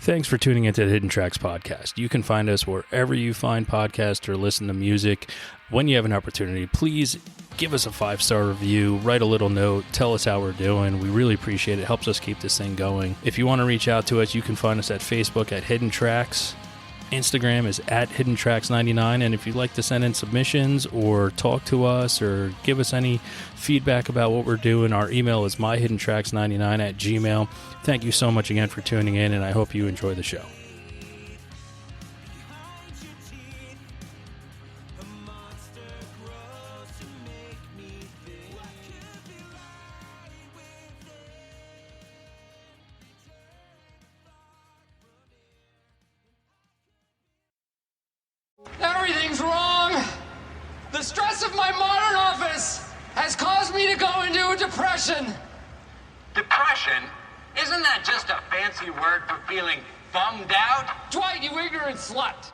Thanks for tuning into the Hidden Tracks podcast. You can find us wherever you find podcasts or listen to music. When you have an opportunity, please give us a 5-star review, write a little note, tell us how we're doing. We really appreciate it. It helps us keep this thing going. If you want to reach out to us, you can find us at Facebook at Hidden Tracks. Instagram is at HiddenTracks99, and if you'd like to send in submissions or talk to us or give us any feedback about what we're doing, our email is myhiddentracks99@gmail.com. Thank you so much again for tuning in, and I hope you enjoy the show. Everything's wrong! The stress of my modern office has caused me to go into a depression. Depression? Isn't that just a fancy word for feeling bummed out? Dwight, you ignorant slut!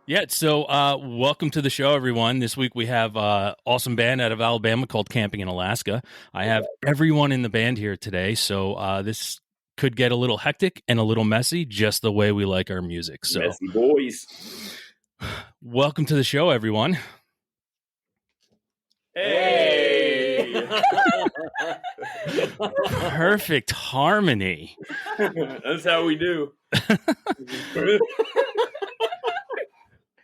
Yeah, so welcome to the show, everyone. This week we have an awesome band out of Alabama called Camping in Alaska. I have everyone in the band here today, so this could get a little hectic and a little messy, just the way we like our music. So, messy boys. Welcome to the show, everyone. Hey! Perfect harmony. That's how we do.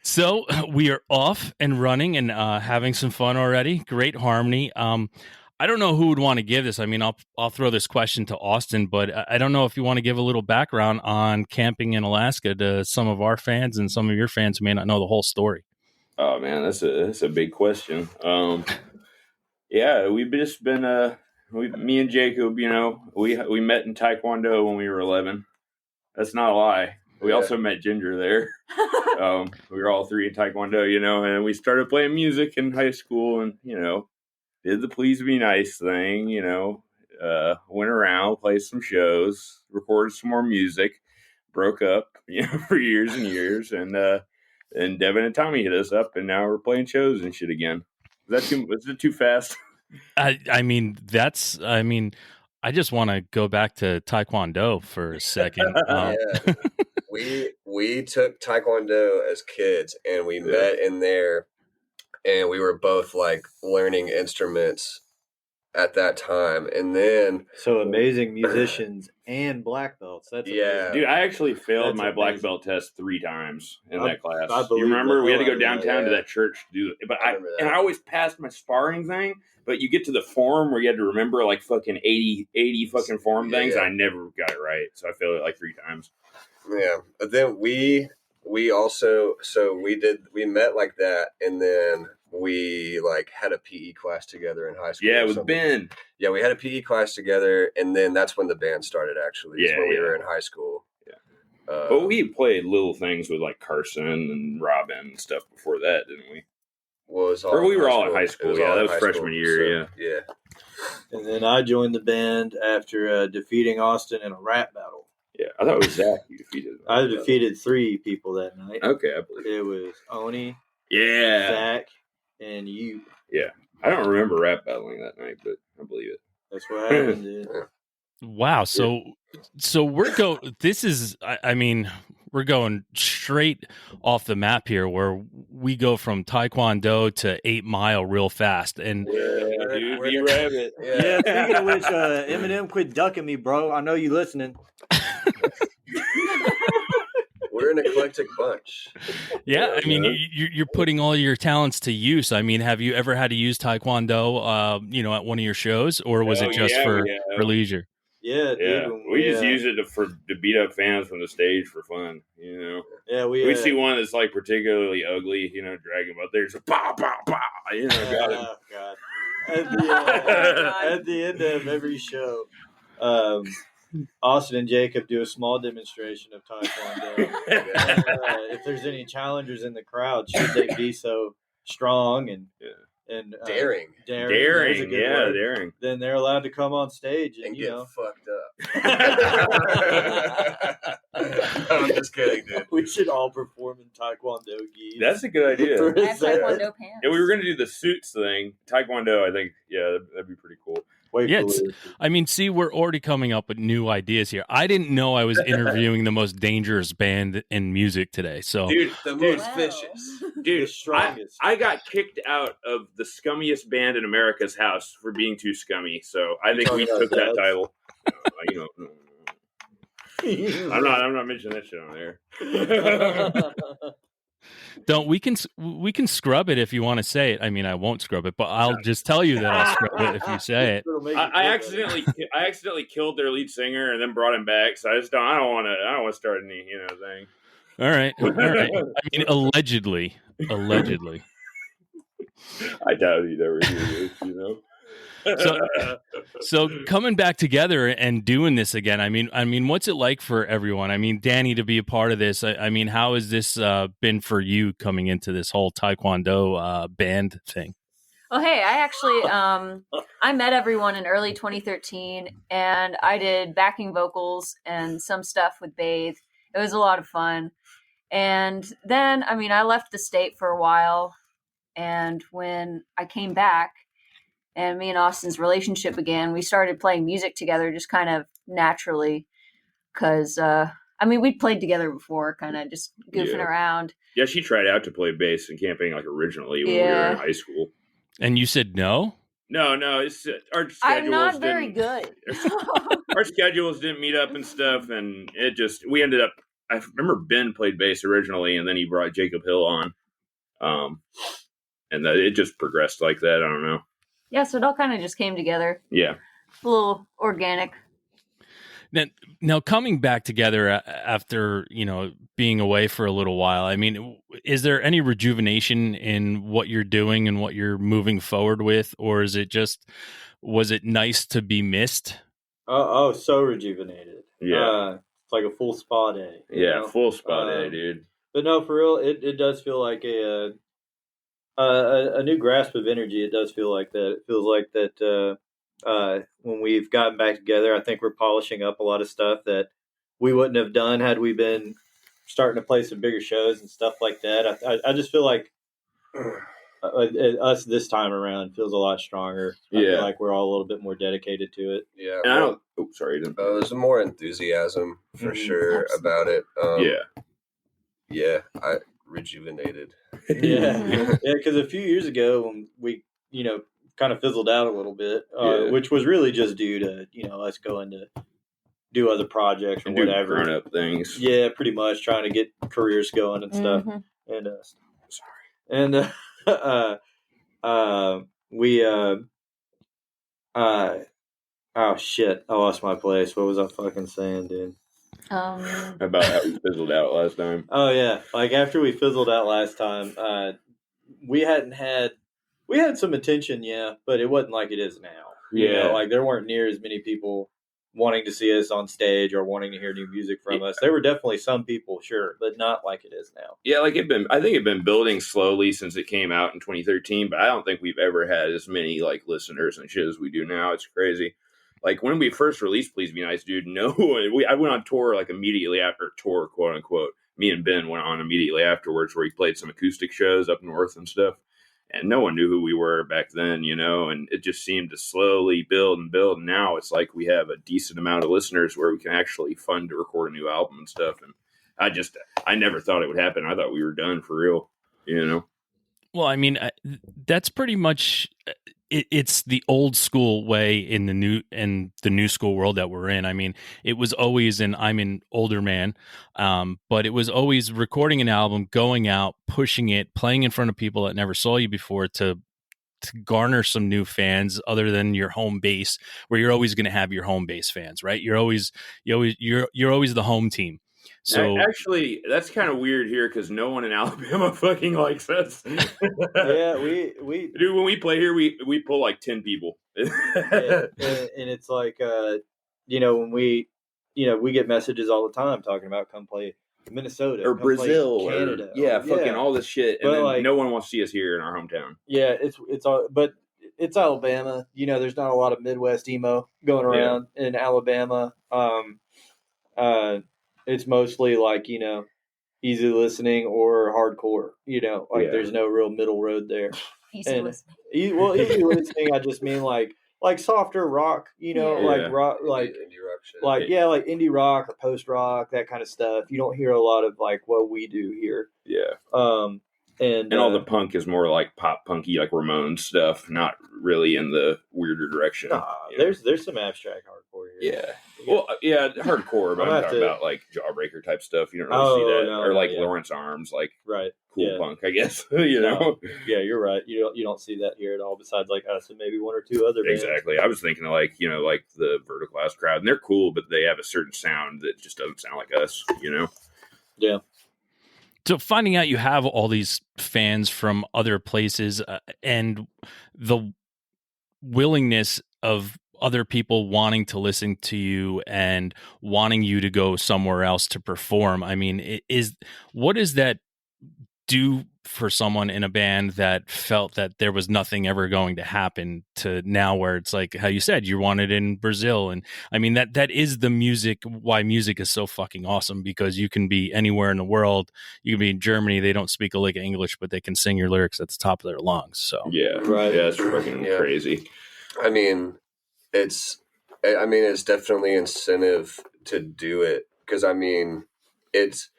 So we are off and running and having some fun already. Great harmony. I don't know who would want to give this. I mean, I'll throw this question to Austin, but I don't know if you want to give a little background on camping in Alaska to some of our fans and some of your fans who may not know the whole story. Oh man, that's a big question. Yeah, we've just been me and Jacob, we met in Taekwondo when we were 11. That's not a lie. We also met Ginger there. We were all three in Taekwondo, and we started playing music in high school and, did the Please Be Nice thing, went around, played some shows, recorded some more music, broke up, for years and years. And Devin and Tommy hit us up and now we're playing shows and shit again. Was it too fast? I mean, I just want to go back to Taekwondo for a second. We took Taekwondo as kids and we met in there and we were both like learning instruments at that time. And then so amazing musicians and black belts. That's amazing. Dude, I actually failed my black belt test 3 times in that class. You remember we had to go downtown to that church to do it. But I always passed my sparring thing, but you get to the form where you had to remember like fucking 80 fucking form things. And I never got it right. So I failed it like 3 times. Yeah. But then we met like that and then we like had a PE class together in high school. Yeah, with Ben. Yeah, we had a PE class together and then that's when the band started actually. It's when we were in high school. Yeah. But we played little things with like Carson and Robin and stuff before that, didn't we? Well, we were all in high school. Yeah, that was freshman year. Yeah. And then I joined the band after defeating Austin in a rap battle. Yeah, I thought it was Zach you defeated. I defeated 3 people that night. Okay, I believe it was Oni, Zach, and you. Yeah, I don't remember rap battling that night, but I believe it. That's what happened, dude. Wow. So we're we're going straight off the map here where we go from Taekwondo to 8 Mile real fast. And dude, B-Rabbit. Yeah, speaking of which, Eminem, quit ducking me, bro. I know you listening. We're an eclectic bunch. Yeah, I mean, you're putting all your talents to use. I mean, have you ever had to use Taekwondo, at one of your shows, or was it just for leisure? Yeah, dude. We just use it to beat up fans from the stage for fun, Yeah, we see one that's like particularly ugly, drag him up there, just pow, pow, pow, got him. Oh, God. At the end of every show, Austin and Jacob do a small demonstration of Taekwondo. If there's any challengers in the crowd, should they be so strong and daring, daring, then they're allowed to come on stage and get fucked up. I'm just kidding, dude. We should all perform in Taekwondo gis. That's a good idea. I have Taekwondo pants. Yeah, we were going to do the suits thing. Taekwondo, I think, that'd be pretty cool. See, we're already coming up with new ideas here. I didn't know I was interviewing the most dangerous band in music today. So, most vicious. Dude, the strongest. I got kicked out of the scummiest band in America's house for being too scummy. So I think we took that title. I'm not mentioning that shit on there. We can scrub it if you want to say it. I mean, I won't scrub it, but I'll just tell you that I'll scrub it if you say it. I accidentally killed their lead singer and then brought him back. So I don't want to start any thing. All right. I mean, allegedly. I doubt he'd ever hear this. So coming back together and doing this again, I mean, what's it like for everyone? I mean, Dani, to be a part of this, I mean, how has this been for you coming into this whole Taekwondo band thing? Oh, hey, I actually, I met everyone in early 2013 and I did backing vocals and some stuff with Bathe. It was a lot of fun. And then, I mean, I left the state for a while. And when I came back, and me and Austin's relationship began, we started playing music together just kind of naturally because, we'd played together before, kind of just goofing around. Yeah, she tried out to play bass and camping like originally when we were in high school. And you said no? No, it's our schedules. I'm not very good. Our schedules didn't meet up and stuff, and we ended up. I remember Ben played bass originally, and then he brought Jacob Hill on, and it just progressed like that. I don't know. Yeah, so it all kind of just came together. Yeah, a little organic. Now coming back together after being away for a little while, I mean, is there any rejuvenation in what you're doing and what you're moving forward with, or was it nice to be missed? Oh, so rejuvenated. Yeah, it's like a full spa day. Yeah, full spa day, dude. But no, for real, it does feel like a new grasp of energy. It does feel like that. It feels like that. When we've gotten back together, I think we're polishing up a lot of stuff that we wouldn't have done had we been starting to play some bigger shows and stuff like that. I just feel like us this time around feels a lot stronger. I feel like we're all a little bit more dedicated to it. Yeah. And I don't. Oh, sorry. There's more enthusiasm for sure about it. Yeah. I rejuvenated. Yeah. Because a few years ago when we, kind of fizzled out a little bit, which was really just due to, us going to do other projects or whatever. Grown up things. Yeah, pretty much trying to get careers going and stuff. And we oh shit, I lost my place. What was I fucking saying, dude? About how we fizzled out last time. Oh yeah, like after we fizzled out last time, we had some attention, but it wasn't like it is now. Like there weren't near as many people wanting to see us on stage or wanting to hear new music from us. There were definitely some people, sure, but not like it is now. Yeah, I think it'd been building slowly since it came out in 2013, but I don't think we've ever had as many like listeners and shit as we do now. It's crazy. Like when we first released Please Be Nice, dude, I went on tour like immediately after tour, quote unquote. Me and Ben went on immediately afterwards where he played some acoustic shows up north and stuff. And no one knew who we were back then, and it just seemed to slowly build and build. And now it's like we have a decent amount of listeners where we can actually fund to record a new album and stuff. And I never thought it would happen. I thought we were done for real, Well, I mean, that's pretty much it's the old school way in the new school world that we're in. I mean, it was always, and I'm an older man, but it was always recording an album, going out, pushing it, playing in front of people that never saw you before to garner some new fans other than your home base, where you're always going to have your home base fans, right? You're always the home team. So actually, that's kind of weird here because no one in Alabama fucking likes us. Yeah, we dude. When we play here, we pull like 10 people. and it's like when we get messages all the time talking about come play Minnesota or Brazil, Canada, fucking all this shit, and then no one wants to see us here in our hometown. Yeah, it's all, but it's Alabama. There's not a lot of Midwest emo going around in Alabama. It's mostly like, easy listening or hardcore, there's no real middle road there. Easy listening. Easy listening, I just mean like softer rock, like rock, like indie rock shit. like indie rock or post rock, that kind of stuff. You don't hear a lot of like what we do here. Yeah. And all the punk is more like pop punky, like Ramones stuff, not really in the weirder direction. There's some abstract hardcore here. Yeah. Well, hardcore, but I'm talking about like Jawbreaker type stuff. You don't really see that, or like Lawrence Arms, like cool punk, I guess. Yeah, you're right. You don't see that here at all. Besides like us and maybe one or two other bands. Exactly. I was thinking of like like the Vertical House crowd, and they're cool, but they have a certain sound that just doesn't sound like us. Yeah. So finding out you have all these fans from other places and the willingness of other people wanting to listen to you and wanting you to go somewhere else to perform. I mean, what does that do for someone in a band that felt that there was nothing ever going to happen to now where it's like how you said you wanted in Brazil? And I mean that is the music, why music is so fucking awesome, because you can be anywhere in the world. You can be in Germany, they don't speak a lick of English, but they can sing your lyrics at the top of their lungs. So it's fucking crazy. I mean it's definitely incentive to do it, because I mean it's,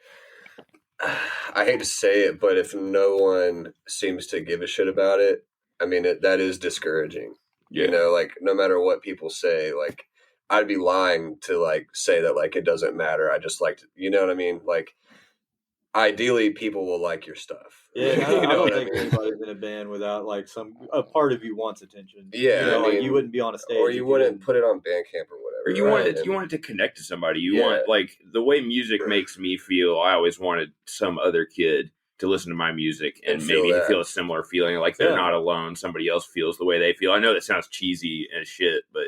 I hate to say it, but if no one seems to give a shit about it, I mean, that is discouraging. You know, like no matter what people say, like I'd be lying to like say that like it doesn't matter. I just like to, you know what I mean? Like ideally people will like your stuff. Yeah, You I know don't what think I mean? anybody's in a band without like a part of you wants attention. Yeah, you know, I like mean, you wouldn't be on a stage, or if you wouldn't didn't. put it on Bandcamp or whatever. Or you want it to connect to somebody. You want, like, the way music makes me feel. I always wanted some other kid to listen to my music and maybe feel a similar feeling, like they're not alone. Somebody else feels the way they feel. I know that sounds cheesy as shit, but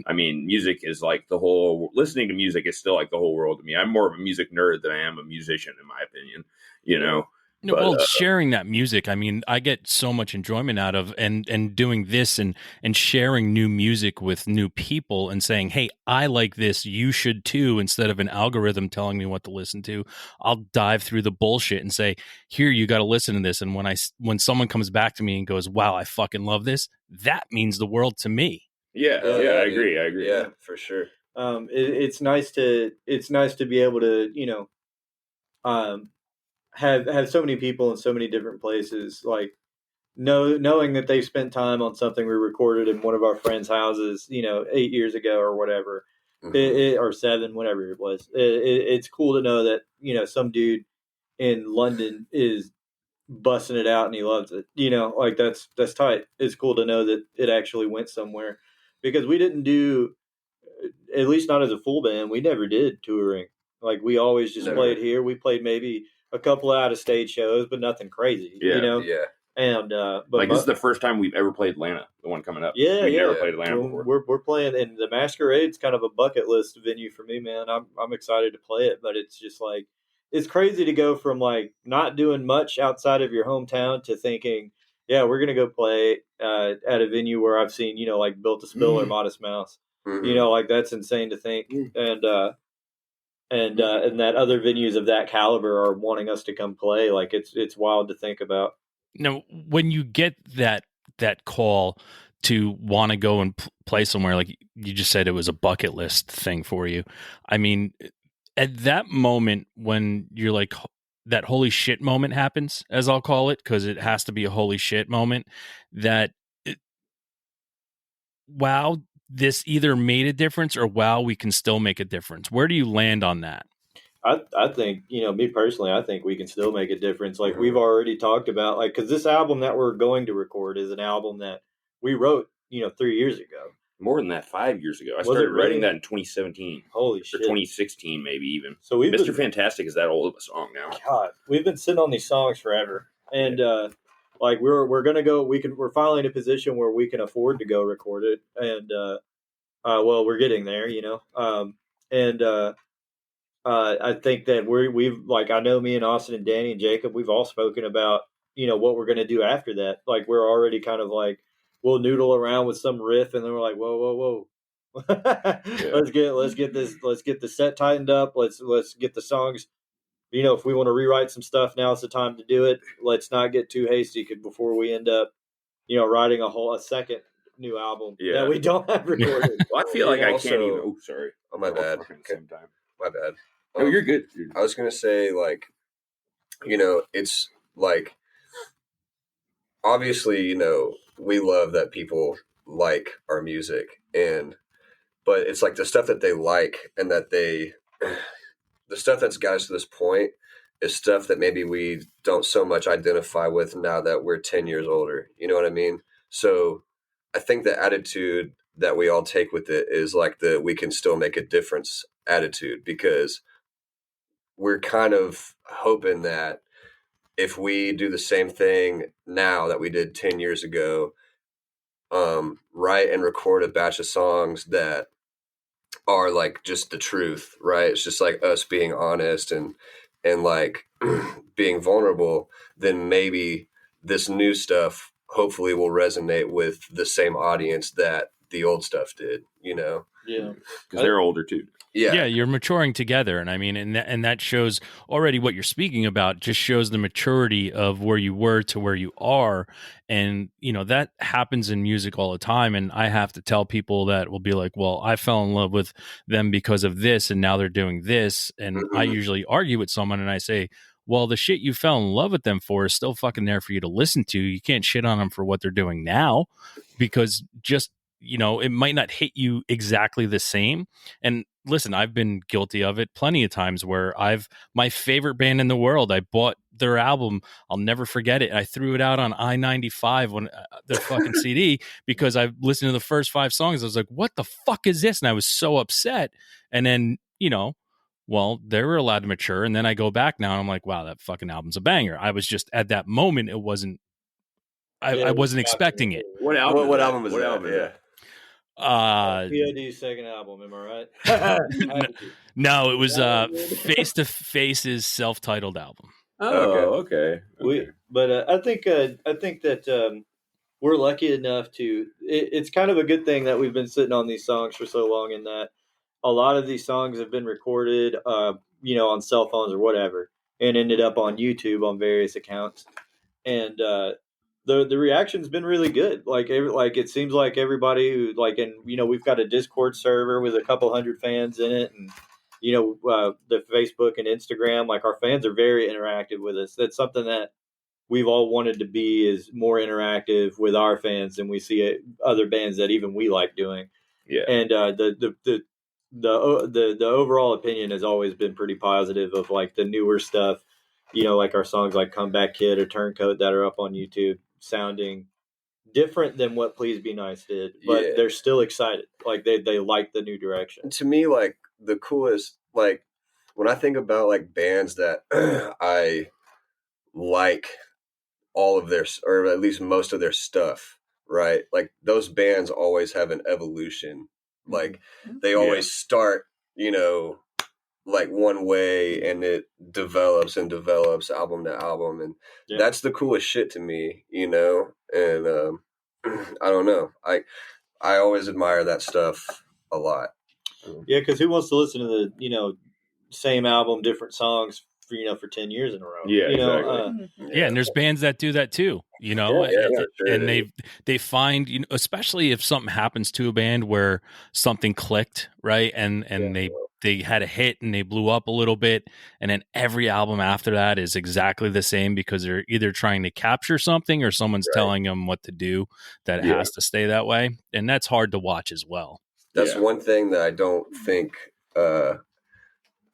I mean, music is like listening to music is still like the whole world to me. I'm more of a music nerd than I am a musician, in my opinion, you know. No, well, sharing that music, I mean, I get so much enjoyment out of and doing this and sharing new music with new people and saying, hey, I like this, you should too, instead of an algorithm telling me what to listen to. I'll dive through the bullshit and say, here, you got to listen to this. And when someone comes back to me and goes, wow, I fucking love this, that means the world to me. Yeah, I agree. Yeah, for sure. It's nice to be able to, you know, have so many people in so many different places, like knowing that they spent time on something we recorded in one of our friends' houses, you know, 8 years ago or whatever, or 7, whatever it was. It's cool to know that, you know, some dude in London is busting it out and he loves it. You know, like that's tight. It's cool to know that it actually went somewhere, because we didn't do, at least not as a full band, we never did touring. Like we always just played here. We played maybe a couple out of stage shows, but nothing crazy. Yeah, you know. Yeah. And but like this is the first time we've ever played Atlanta, the one coming up. Yeah, we never played Atlanta before. We're playing, and the Masquerade's kind of a bucket list venue for me, man. I'm excited to play it, but it's just like it's crazy to go from like not doing much outside of your hometown to thinking, yeah, we're gonna go play at a venue where I've seen, you know, like Built to Spill or Modest Mouse. You know, like that's insane to think, and that other venues of that caliber are wanting us to come play. Like it's wild to think about. Now, when you get that call to want to go and play somewhere, like you just said, it was a bucket list thing for you. I mean, at that moment when you're like, that holy shit moment happens, as I'll call it, because it has to be a holy shit moment, that wow, this either made a difference or wow, we can still make a difference. Where do you land on that? I think, you know, me personally, I think we can still make a difference. Like we've already talked about, like, because this album that we're going to record is an album that we wrote, you know, 3 years ago. More than that, 5 years ago. I started writing that in 2017. Holy shit. Or 2016, maybe even. So Mr. Fantastic is that old of a song now. God, we've been sitting on these songs forever. And like we're gonna go, we're finally in a position where we can afford to go record it. And well, we're getting there, you know. I think that we've like, I know me and Austin and Danny and Jacob, we've all spoken about, you know, what we're going to do after that. Like we're already kind of like, we'll noodle around with some riff and then we're like, whoa. Let's get the set tightened up. Let's get the songs, you know, if we want to rewrite some stuff, now's the time to do it. Let's not get too hasty before we end up, you know, writing a second new album that we don't have recorded. Well, I feel like I can't even. Oh, sorry. Oh, my bad. Same time. My bad. No, you're good. I was going to say, like, you know, it's like, obviously, you know, we love that people like our music, but it's like the stuff that they like and that the stuff that's got us to this point is stuff that maybe we don't so much identify with now that we're 10 years older. You know what I mean? So I think the attitude that we all take with it is like we can still make a difference attitude, because we're kind of hoping that if we do the same thing now that we did 10 years ago, write and record a batch of songs that are like just the truth, right? It's just like us being honest and like being vulnerable, then maybe this new stuff hopefully will resonate with the same audience that the old stuff did, you know? Yeah. Because they're older too. Yeah, you're maturing together, and I mean, and that shows already what you're speaking about. Just shows the maturity of where you were to where you are, and you know that happens in music all the time. And I have to tell people that will be like, "Well, I fell in love with them because of this, and now they're doing this." And I usually argue with someone, and I say, "Well, the shit you fell in love with them for is still fucking there for you to listen to. You can't shit on them for what they're doing now, because just it might not hit you exactly the same. And listen, I've been guilty of it plenty of times where my favorite band in the world, I bought their album. I'll never forget it. I threw it out on I-95 when their fucking CD, because I listened to the first 5 songs. I was like, what the fuck is this? And I was so upset. And then, well, they were allowed to mature. And then I go back now and I'm like, wow, that fucking album's a banger. I was just at that moment, it wasn't, I wasn't expecting it. What album was that? POD's second album, am I right? No, it was Face to Face's self-titled album. Oh, okay. I think that we're lucky enough to. It's kind of a good thing that we've been sitting on these songs for so long, in that a lot of these songs have been recorded, on cell phones or whatever, and ended up on YouTube on various accounts, and the reaction's been really good. Like it seems like everybody who we've got a Discord server with a couple hundred fans in it, and the Facebook and Instagram, like our fans are very interactive with us. That's something that we've all wanted to be, is more interactive with our fans than we see other bands that even we like doing. Yeah. And the overall opinion has always been pretty positive of like the newer stuff, like our songs like Comeback Kid or Turncoat that are up on YouTube, sounding different than what Please Be Nice did, but they're still excited. Like they like the new direction. To me, like the coolest, like when I think about like bands that I like all of their, or at least most of their stuff, right? Like those bands always have an evolution. Like they always start, like one way, and it develops and develops album to album. And that's the coolest shit to me, and I don't know. I always admire that stuff a lot. Yeah, because who wants to listen to the, same album, different songs for 10 years in a row? Yeah, exactly. And there's bands that do that too, and they find, especially if something happens to a band where something clicked, right? And they had a hit and they blew up a little bit, and then every album after that is exactly the same, because they're either trying to capture something or someone's telling them what to do, that it has to stay that way. And that's hard to watch as well. That's one thing that I don't think,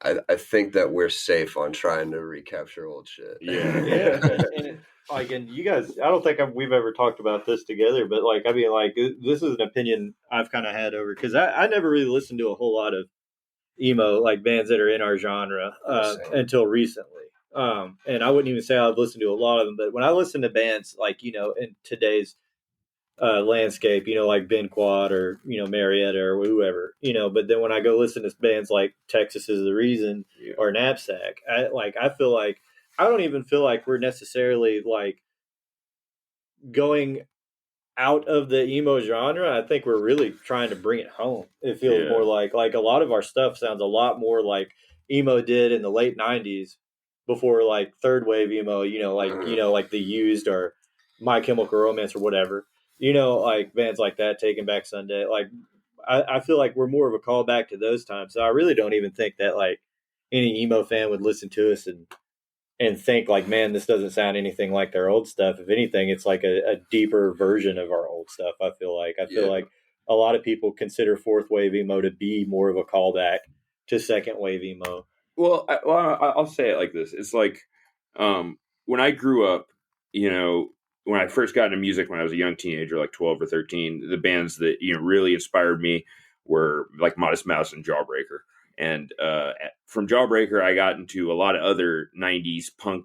I think that we're safe on trying to recapture old shit. Yeah. And you guys, I don't think we've ever talked about this together, but this is an opinion I've kind of had over, because I never really listened to a whole lot of emo, like bands that are in our genre, until recently. And I wouldn't even say I've listened to a lot of them, but when I listen to bands like, in today's landscape, like Ben Quad or, Marietta or whoever, but then when I go listen to bands like Texas Is the Reason or Knapsack, I feel like, I don't even feel like we're necessarily like going out of the emo genre. I think we're really trying to bring it home. It feels more like a lot of our stuff sounds a lot more like emo did in the late 90s, before like third wave emo, like The Used or My Chemical Romance or whatever, like bands like that, Taking Back Sunday. Like I feel like we're more of a callback to those times. So I really don't even think that like any emo fan would listen to us and think like, man, this doesn't sound anything like their old stuff. If anything, it's like a deeper version of our old stuff. I feel like a lot of people consider fourth wave emo to be more of a callback to second wave emo. Well, I'll say it like this. It's like, when I grew up, when I first got into music, when I was a young teenager, like 12 or 13, the bands that, really inspired me were like Modest Mouse and Jawbreaker. And from Jawbreaker, I got into a lot of other 90s punk,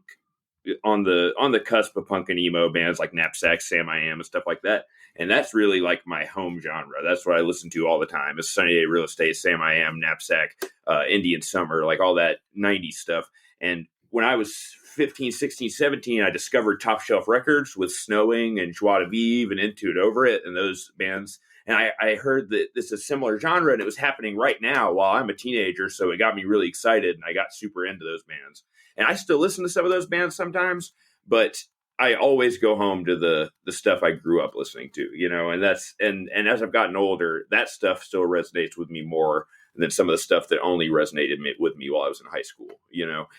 on the cusp of punk and emo bands like Knapsack, Sam I Am, and stuff like that. And that's really like my home genre. That's what I listen to all the time. It's Sunny Day Real Estate, Sam I Am, Knapsack, Indian Summer, like all that 90s stuff. And when I was 15, 16, 17, I discovered Top Shelf Records with Snowing and Joie de Vivre and Into It Over It and those bands. And I heard that this is a similar genre, and it was happening right now while I'm a teenager. So it got me really excited, and I got super into those bands. And I still listen to some of those bands sometimes, but I always go home to the stuff I grew up listening to, and that's, and as I've gotten older, that stuff still resonates with me more than some of the stuff that only resonated with me while I was in high school,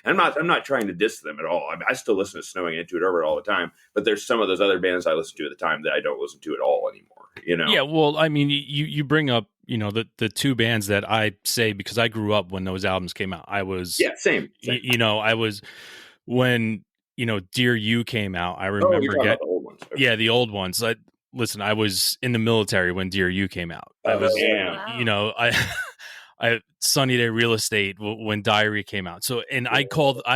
And I'm not trying to diss them at all. I still listen to Snowing and Into It Over It all the time, but there's some of those other bands I listened to at the time that I don't listen to at all anymore, you know. Yeah, well, I mean, you bring up, the two bands that I say, because I grew up when those albums came out. I was, Same. I was when, Dear You came out. I Oh, remember you're talking about the old ones. Okay. yeah, the old ones. Listen, I was in the military when Dear You came out. I was, damn. Wow. I Sunny Day Real Estate when Diary came out. So, and I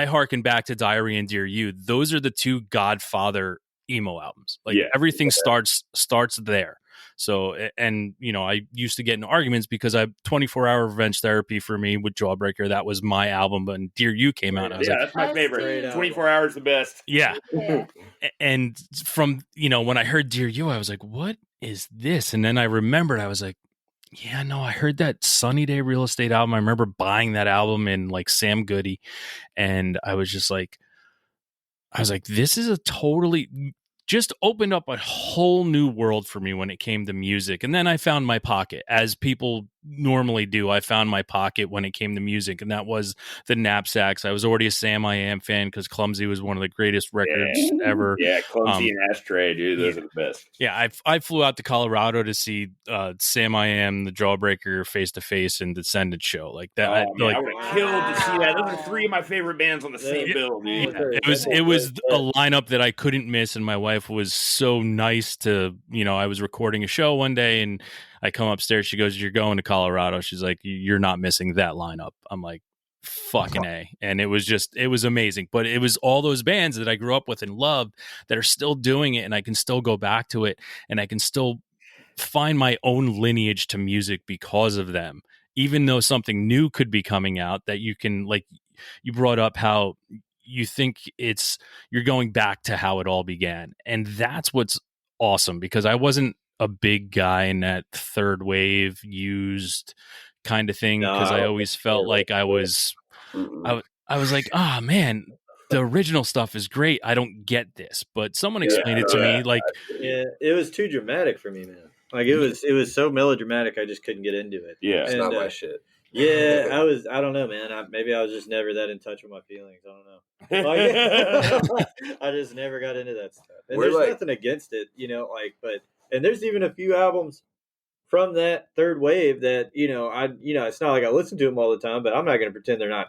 harken back to Diary and Dear You. Those are the two Godfather emo albums. Like everything starts there. So, and I used to get in arguments because 24-hour revenge therapy for me with Jawbreaker. That was my album, but Dear You came out. And I was like, that's my favorite. Great 24 hours the best. yeah. Yeah. And from, when I heard Dear You, I was like, what is this? And then I remembered, I was like, yeah, no, I heard that Sunny Day Real Estate album. I remember buying that album in like Sam Goody. And I was like, this is just opened up a whole new world for me when it came to music. And then I found my pocket, as people normally do. I found my pocket when it came to music, and that was the Knapsacks. I was already a Sam I Am fan because Clumsy was one of the greatest records ever. Yeah, Clumsy and Ashtray, dude. Those are the best. Yeah, I flew out to Colorado to see Sam I Am, the Jawbreaker, Face to Face, and Descendant show. Like that, I would have killed to see that. Those are three of my favorite bands on the same bill, dude. It was a lineup that I couldn't miss, and my wife was so nice to, I was recording a show one day, and I come upstairs. She goes, "You're going to Colorado." She's like, "You're not missing that lineup." I'm like, fucking A. And it was amazing. But it was all those bands that I grew up with and loved that are still doing it, and I can still go back to it, and I can still find my own lineage to music because of them. Even though something new could be coming out that you can, like, you brought up how you think you're going back to how it all began. And that's what's awesome, because I wasn't a big guy in that third wave used kind of thing, because I always felt like I was like, oh man, the original stuff is great. I don't get this, but someone explained it to me. Like, it was too dramatic for me, man. Like it was so melodramatic, I just couldn't get into it. Yeah, it's not my shit. Yeah, I don't know, man. Maybe I was just never that in touch with my feelings. I don't know. Like, I just never got into that stuff. And there's nothing against it, and there's even a few albums from that third wave that, it's not like I listen to them all the time, but I'm not going to pretend they're not,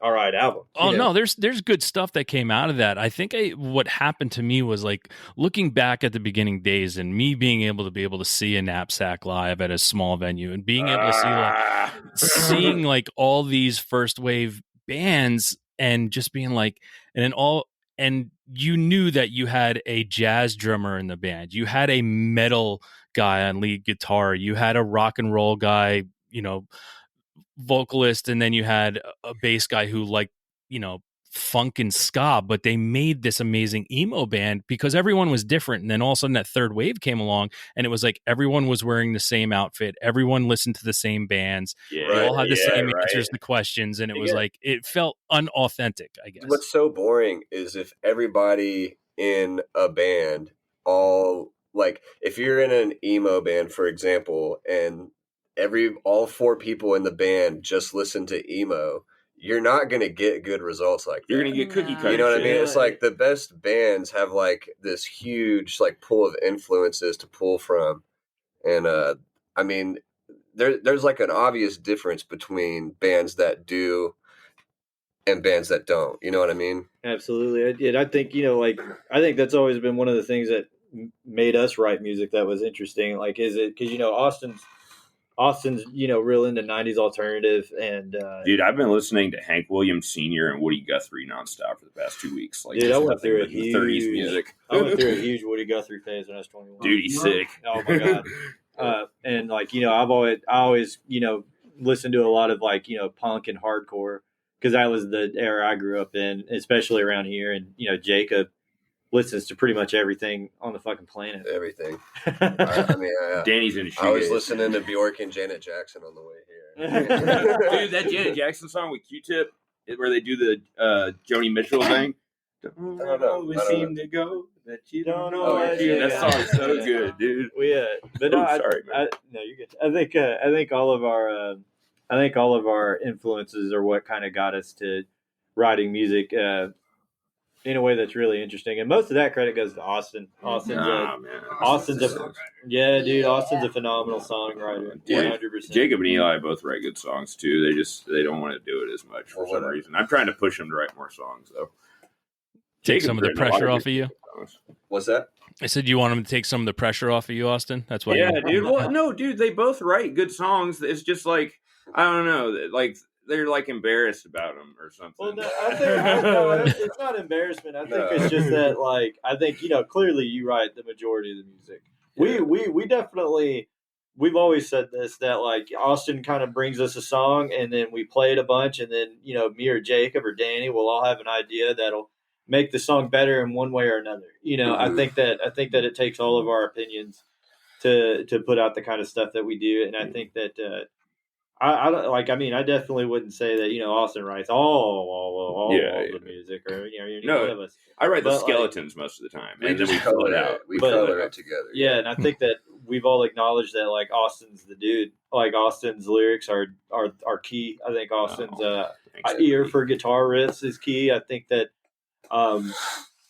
all right albums. Oh no, there's good stuff that came out of that. I think what happened to me was, like, looking back at the beginning days and me being able to see a Knapsack live at a small venue and being able to seeing like all these first wave bands and just being like, and you knew that you had a jazz drummer in the band, you had a metal guy on lead guitar, you had a rock and roll guy, vocalist, and then you had a bass guy who liked, funk and ska, but they made this amazing emo band because everyone was different. And then all of a sudden that third wave came along, and it was like everyone was wearing the same outfit, everyone listened to the same bands, they all had the same answers to questions, and it was like, it felt unauthentic, I guess. What's so boring is if everybody in a band if you're in an emo band, for example, and all four people in the band just listen to emo, you're not going to get good results like that. You're going to get cookie cutter. You know what I mean? It's like the best bands have like this huge like pool of influences to pull from. And I mean, there's like an obvious difference between bands that do and bands that don't. You know what I mean? Absolutely. And I think, I think that's always been one of the things that made us write music that was interesting. Like, is it because, Austin's, real into 90s alternative, and dude, I've been listening to Hank Williams Sr. and Woody Guthrie nonstop for the past 2 weeks. Like, dude, I went through a huge 30s music. I went through a huge Woody Guthrie phase when I was 21. Dude, he's sick. Oh my god. And like, I always listened to a lot of like, punk and hardcore, because that was the era I grew up in, especially around here. And Jacob listens to pretty much everything on the fucking planet. Everything. I mean, Danny's in. I was listening to Bjork and Janet Jackson on the way here. Dude, that Janet Jackson song with Q-Tip, where they do the Joni Mitchell thing. Don't always seem to go that you don't know. That song is so good, dude. But no, sorry, man. No, you're good. I think all of our influences are what kind of got us to writing music. in a way that's really interesting. And most of that credit goes to Austin. Austin's Austin's a phenomenal songwriter. 100%. Jacob and Eli both write good songs too. They don't want to do it as much for some reason. I'm trying to push them to write more songs though. Take some of the pressure off of you. What's that? I said you want him to take some of the pressure off of you, Austin. That's why. Yeah, dude. Well, no, dude. They both write good songs. It's just like I don't know, like. They're like embarrassed about them or something. Well, no, it's not embarrassment. I think it's just that, like, I think clearly you write the majority of the music. We definitely, we've always said this, that like Austin kind of brings us a song and then we play it a bunch, and then me or Jacob or Danny will all have an idea that'll make the song better in one way or another. I think that it takes all of our opinions to put out the kind of stuff that we do, and I think that. I definitely wouldn't say that Austin writes all the music, or no, one of us. I write the skeletons most of the time, and then we fill it out. We color it together. Yeah, and I think that we've all acknowledged that like Austin's the dude. Like Austin's lyrics are key. I think Austin's ear for guitar riffs is key. I think that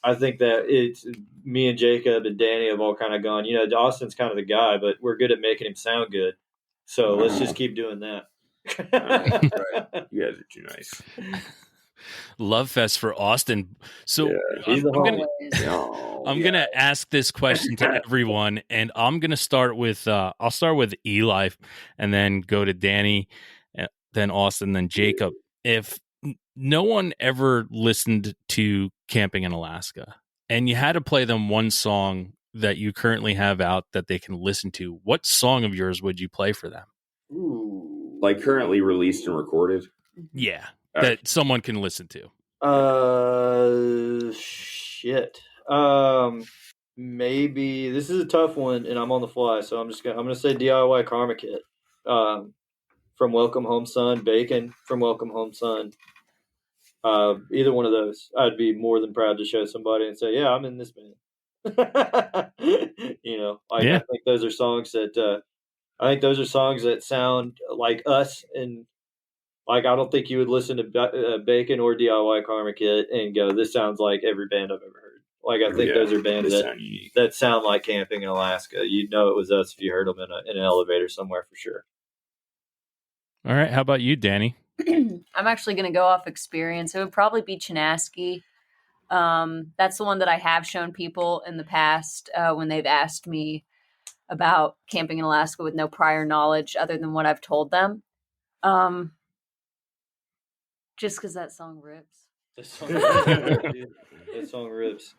it's me and Jacob and Danny have all kind of gone. Austin's kind of the guy, but we're good at making him sound good. So let's just keep doing that. Right. You guys are too nice. Love fest for Austin. So he's I'm gonna ask this question to everyone, and I'm gonna start with I'll start with Eli, and then go to Danny, then Austin, then Jacob. If no one ever listened to Camping in Alaska, and you had to play them one song that you currently have out that they can listen to, what song of yours would you play for them? Ooh. Like currently released and recorded? Yeah, that someone can listen to. Shit. Maybe this is a tough one, and I'm on the fly, so I'm gonna say DIY Karma Kit. From Welcome Home Son, Bacon from Welcome Home Son. Either one of those, I'd be more than proud to show somebody and say, "Yeah, I'm in this band." I think those are songs that sound like us, and like I don't think you would listen to Bacon or DIY Karma Kit and go, "This sounds like every band I've ever heard." Like I think those are bands that sound like Camping in Alaska. You'd know it was us if you heard them in an elevator somewhere for sure. All right, how about you, Danny? I'm actually going to go off experience. It would probably be Chinaski. That's the one that I have shown people in the past when they've asked me about camping in Alaska with no prior knowledge other than what I've told them. Just because that song rips. That song rips.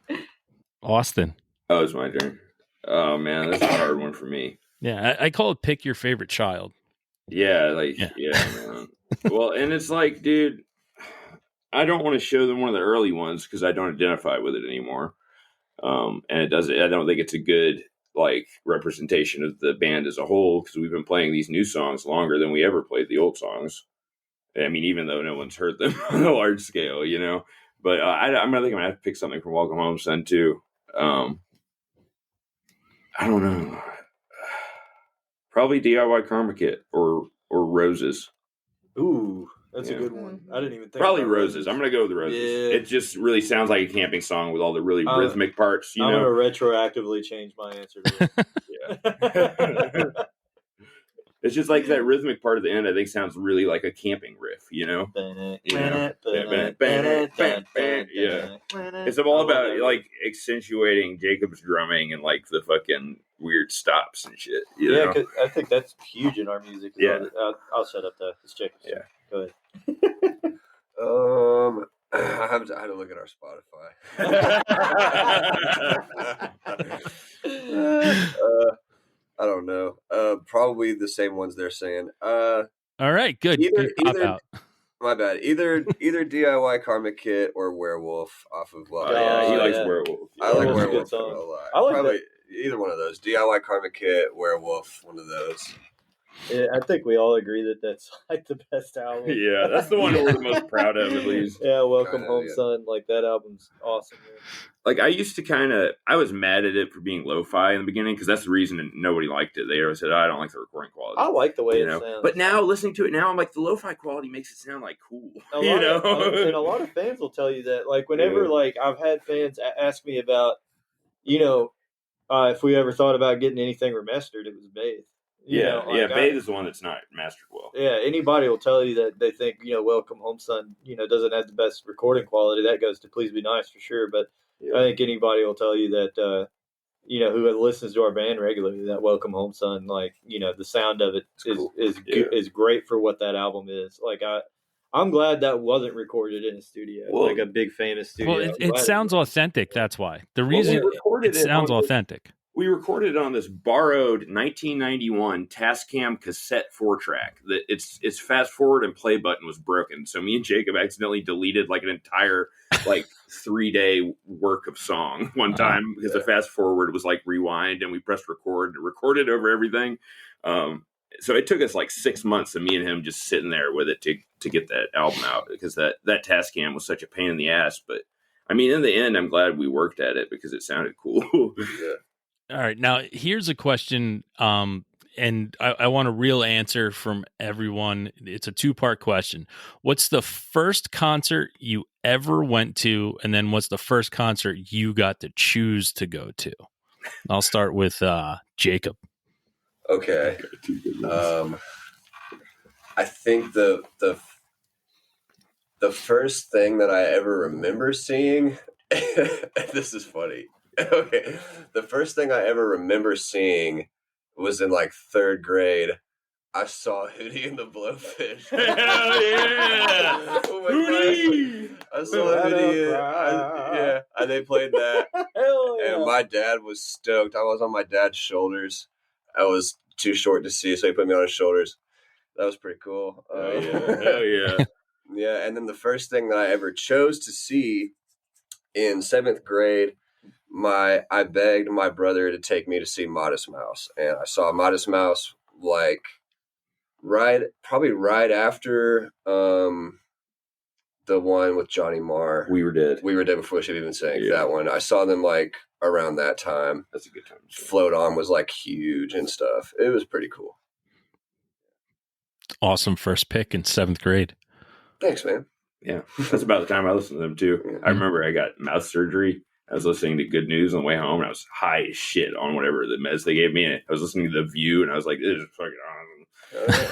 Austin. Oh, it's my turn. Oh man, that's a hard one for me. Yeah, I call it pick your favorite child. Yeah, man. Well, and it's like, dude, I don't want to show them one of the early ones because I don't identify with it anymore. And I don't think it's a good like representation of the band as a whole, because we've been playing these new songs longer than we ever played the old songs. I mean, even though no one's heard them on a large scale, But I'm gonna have to pick something from Welcome Home Son too. I don't know. Probably DIY Karma Kit or Roses. Ooh, that's a good one. I didn't even think. Probably Roses. I'm gonna go with Roses. Yeah. It just really sounds like a camping song with all the really rhythmic parts. I'm gonna retroactively change my answer to it. Yeah. It's just like that rhythmic part at the end, I think sounds really like a camping riff, Yeah. It's all about like accentuating Jacob's drumming and like the fucking weird stops and shit. Yeah, cause I think that's huge in our music. Yeah. I'll shut up though. It's Jacob's. Yeah. Go ahead. I had to look at our Spotify. I don't know. Probably the same ones they're saying. All right, good. My bad. Either DIY Karma Kit or Werewolf off of Love. Yeah, he likes Werewolf. I like Werewolf a lot. I like probably either one of those. DIY Karma Kit, Werewolf, one of those. Yeah, I think we all agree that that's like the best album. Yeah, that's the one we're the most proud of, at least. Yeah, Welcome Kinda, Home yeah. Son. Like that album's awesome. Man. Like I used to I was mad at it for being lo-fi in the beginning because that's the reason nobody liked it. They always said, I don't like the recording quality. I like the way you it know? sounds. But now listening to it now, I'm like, the lo-fi quality makes it sound like cool. And a lot of fans will tell you that. Like whenever like I've had fans ask me about, if we ever thought about getting anything remastered, it was Bathe. Bathe is the one that's not mastered well. Yeah, anybody will tell you that they think, Welcome Home Son, doesn't have the best recording quality. That goes to Please Be Nice for sure. But I think anybody will tell you that, who listens to our band regularly, that Welcome Home Son, like, the sound of it is great for what that album is. Like, I'm glad that wasn't recorded in a studio, like a big famous studio. Well, it sounds authentic. That's why. The reason it sounds authentic. We recorded it on this borrowed 1991 Tascam cassette 4-track. Its fast forward and play button was broken, so me and Jacob accidentally deleted like an entire 3-day work of song one time because the fast forward was like rewind, and we pressed record and recorded over everything. So it took us like 6 months of me and him just sitting there with it to get that album out because that Tascam was such a pain in the ass. But I mean, in the end, I'm glad we worked at it because it sounded cool. Yeah. All right. Now, here's a question, and I want a real answer from everyone. It's a 2-part question. What's the first concert you ever went to, and then what's the first concert you got to choose to go to? I'll start with Jacob. Okay. I think the first thing that I ever remember seeing, this is funny. Okay. The first thing I ever remember seeing was in like 3rd grade. I saw Hootie and the Blowfish. Hell yeah! Hootie! I saw Hootie. And they played that. Hell yeah. And my dad was stoked. I was on my dad's shoulders. I was too short to see, so he put me on his shoulders. That was pretty cool. Hell yeah. Yeah, and then the first thing that I ever chose to see in 7th grade, I begged my brother to take me to see Modest Mouse, and I saw Modest Mouse like probably right after the one with Johnny Marr. We Were Dead. We Were Dead Before She Even Sang. That one. I saw them like around that time. That's a good time. Float On was like huge and stuff. It was pretty cool. Awesome first pick in 7th grade. Thanks, man. Yeah, that's about the time I listened to them too. Yeah. I remember I got mouth surgery. I was listening to Good News on the way home, and I was high as shit on whatever the meds they gave me. And I was listening to The View, and I was like, "This is fucking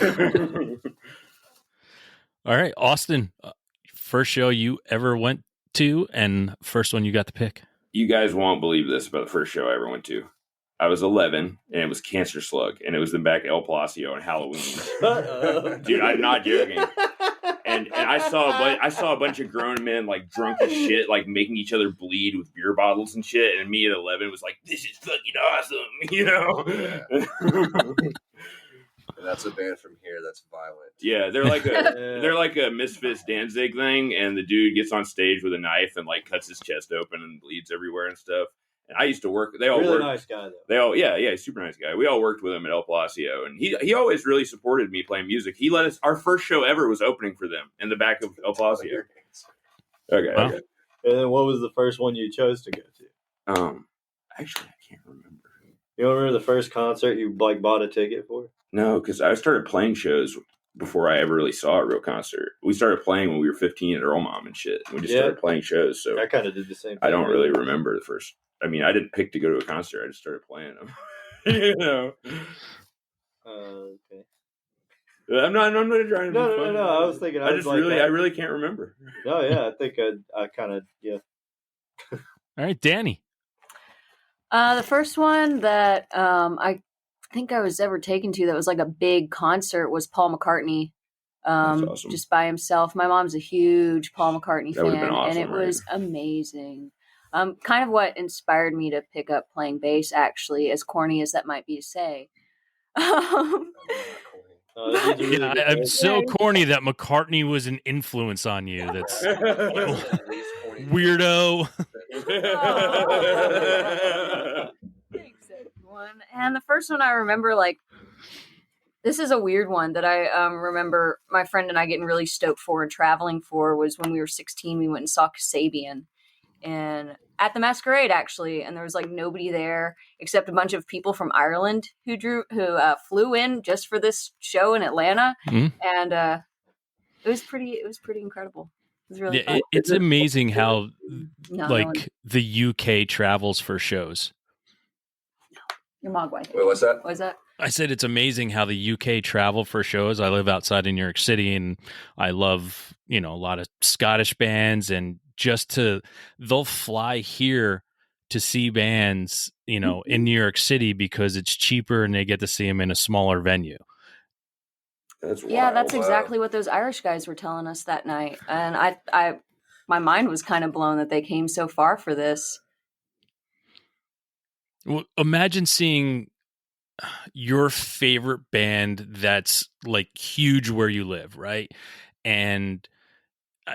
awesome." All right, Austin, first show you ever went to, and first one you got to pick. You guys won't believe this about the first show I ever went to. I was 11, and it was Cancer Slug, and it was in back El Palacio on Halloween. Dude, I'm not joking. And I saw a bunch of grown men like drunk as shit, like making each other bleed with beer bottles and shit. And me at 11 was like, "This is fucking awesome," And that's a band from here that's violent. Yeah, they're like a Misfits Danzig thing, and the dude gets on stage with a knife and like cuts his chest open and bleeds everywhere and stuff. And I used to work. They all really worked. Nice guy though. They all, yeah, super nice guy. We all worked with him at El Palacio, and he always really supported me playing music. He let us. Our first show ever was opening for them in the back of El Palacio. Okay. Wow. Okay. And then what was the first one you chose to go to? Actually, I can't remember. You don't remember the first concert you like bought a ticket for? No, because I started playing shows before I ever really saw a real concert. We started playing when we were 15 at Earl Mom and shit. We just started playing shows, so I kind of did the same thing. I don't really remember the first. I mean, I didn't pick to go to a concert. I just started playing them. You know. Okay. I'm not trying to. No. I was thinking. I really can't remember. No, yeah. I think I kind of All right, Danny. The first one that I think I was ever taken to that was like a big concert was Paul McCartney. That's awesome. Just by himself. My mom's a huge Paul McCartney That would've fan, been awesome, and it right? was amazing. Kind of what inspired me to pick up playing bass, actually, as corny as that might be to say. I'm so corny that McCartney was an influence on you. That's weirdo. Thanks, everyone. And the first one I remember, like, This is a weird one that I remember my friend and I getting really stoked for and traveling for was when we were 16. We went and saw Kasabian and at the Masquerade actually, and there was like nobody there except a bunch of people from Ireland who flew in just for this show in Atlanta, and it was pretty incredible. It was really fun. It's amazing how No, the UK travels for shows. Your Mogwai. Wait, what's that? What is that? I said it's amazing how the UK travel for shows. I live outside in New York City, and I love, a lot of Scottish bands, and they'll fly here to see bands, in New York City because it's cheaper and they get to see them in a smaller venue. That's wild. Yeah, that's exactly what those Irish guys were telling us that night. And I my mind was kind of blown that they came so far for this. Well, imagine seeing your favorite band that's like huge where you live, right? And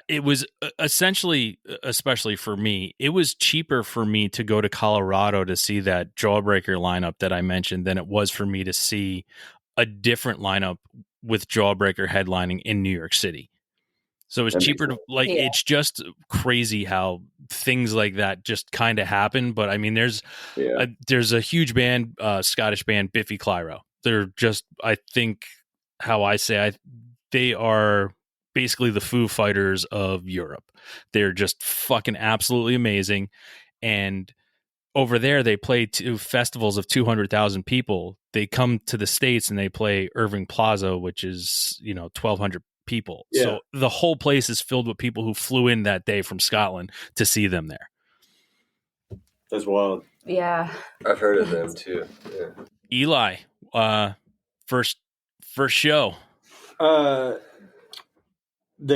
it was essentially, especially for me, it was cheaper for me to go to Colorado to see that Jawbreaker lineup that I mentioned than it was for me to see a different lineup with Jawbreaker headlining in New York City. So it's cheaper to it's just crazy how things like that just kind of happen. But I mean, there's a huge band, Scottish band, Biffy Clyro. They're just, I think they are basically the Foo Fighters of Europe. They're just fucking absolutely amazing. And over there, they play two festivals of 200,000 people. They come to the States and they play Irving Plaza, which is, 1,200 people. Yeah. So the whole place is filled with people who flew in that day from Scotland to see them there. That's wild. Yeah. I've heard of them too. Yeah. Eli, first show. The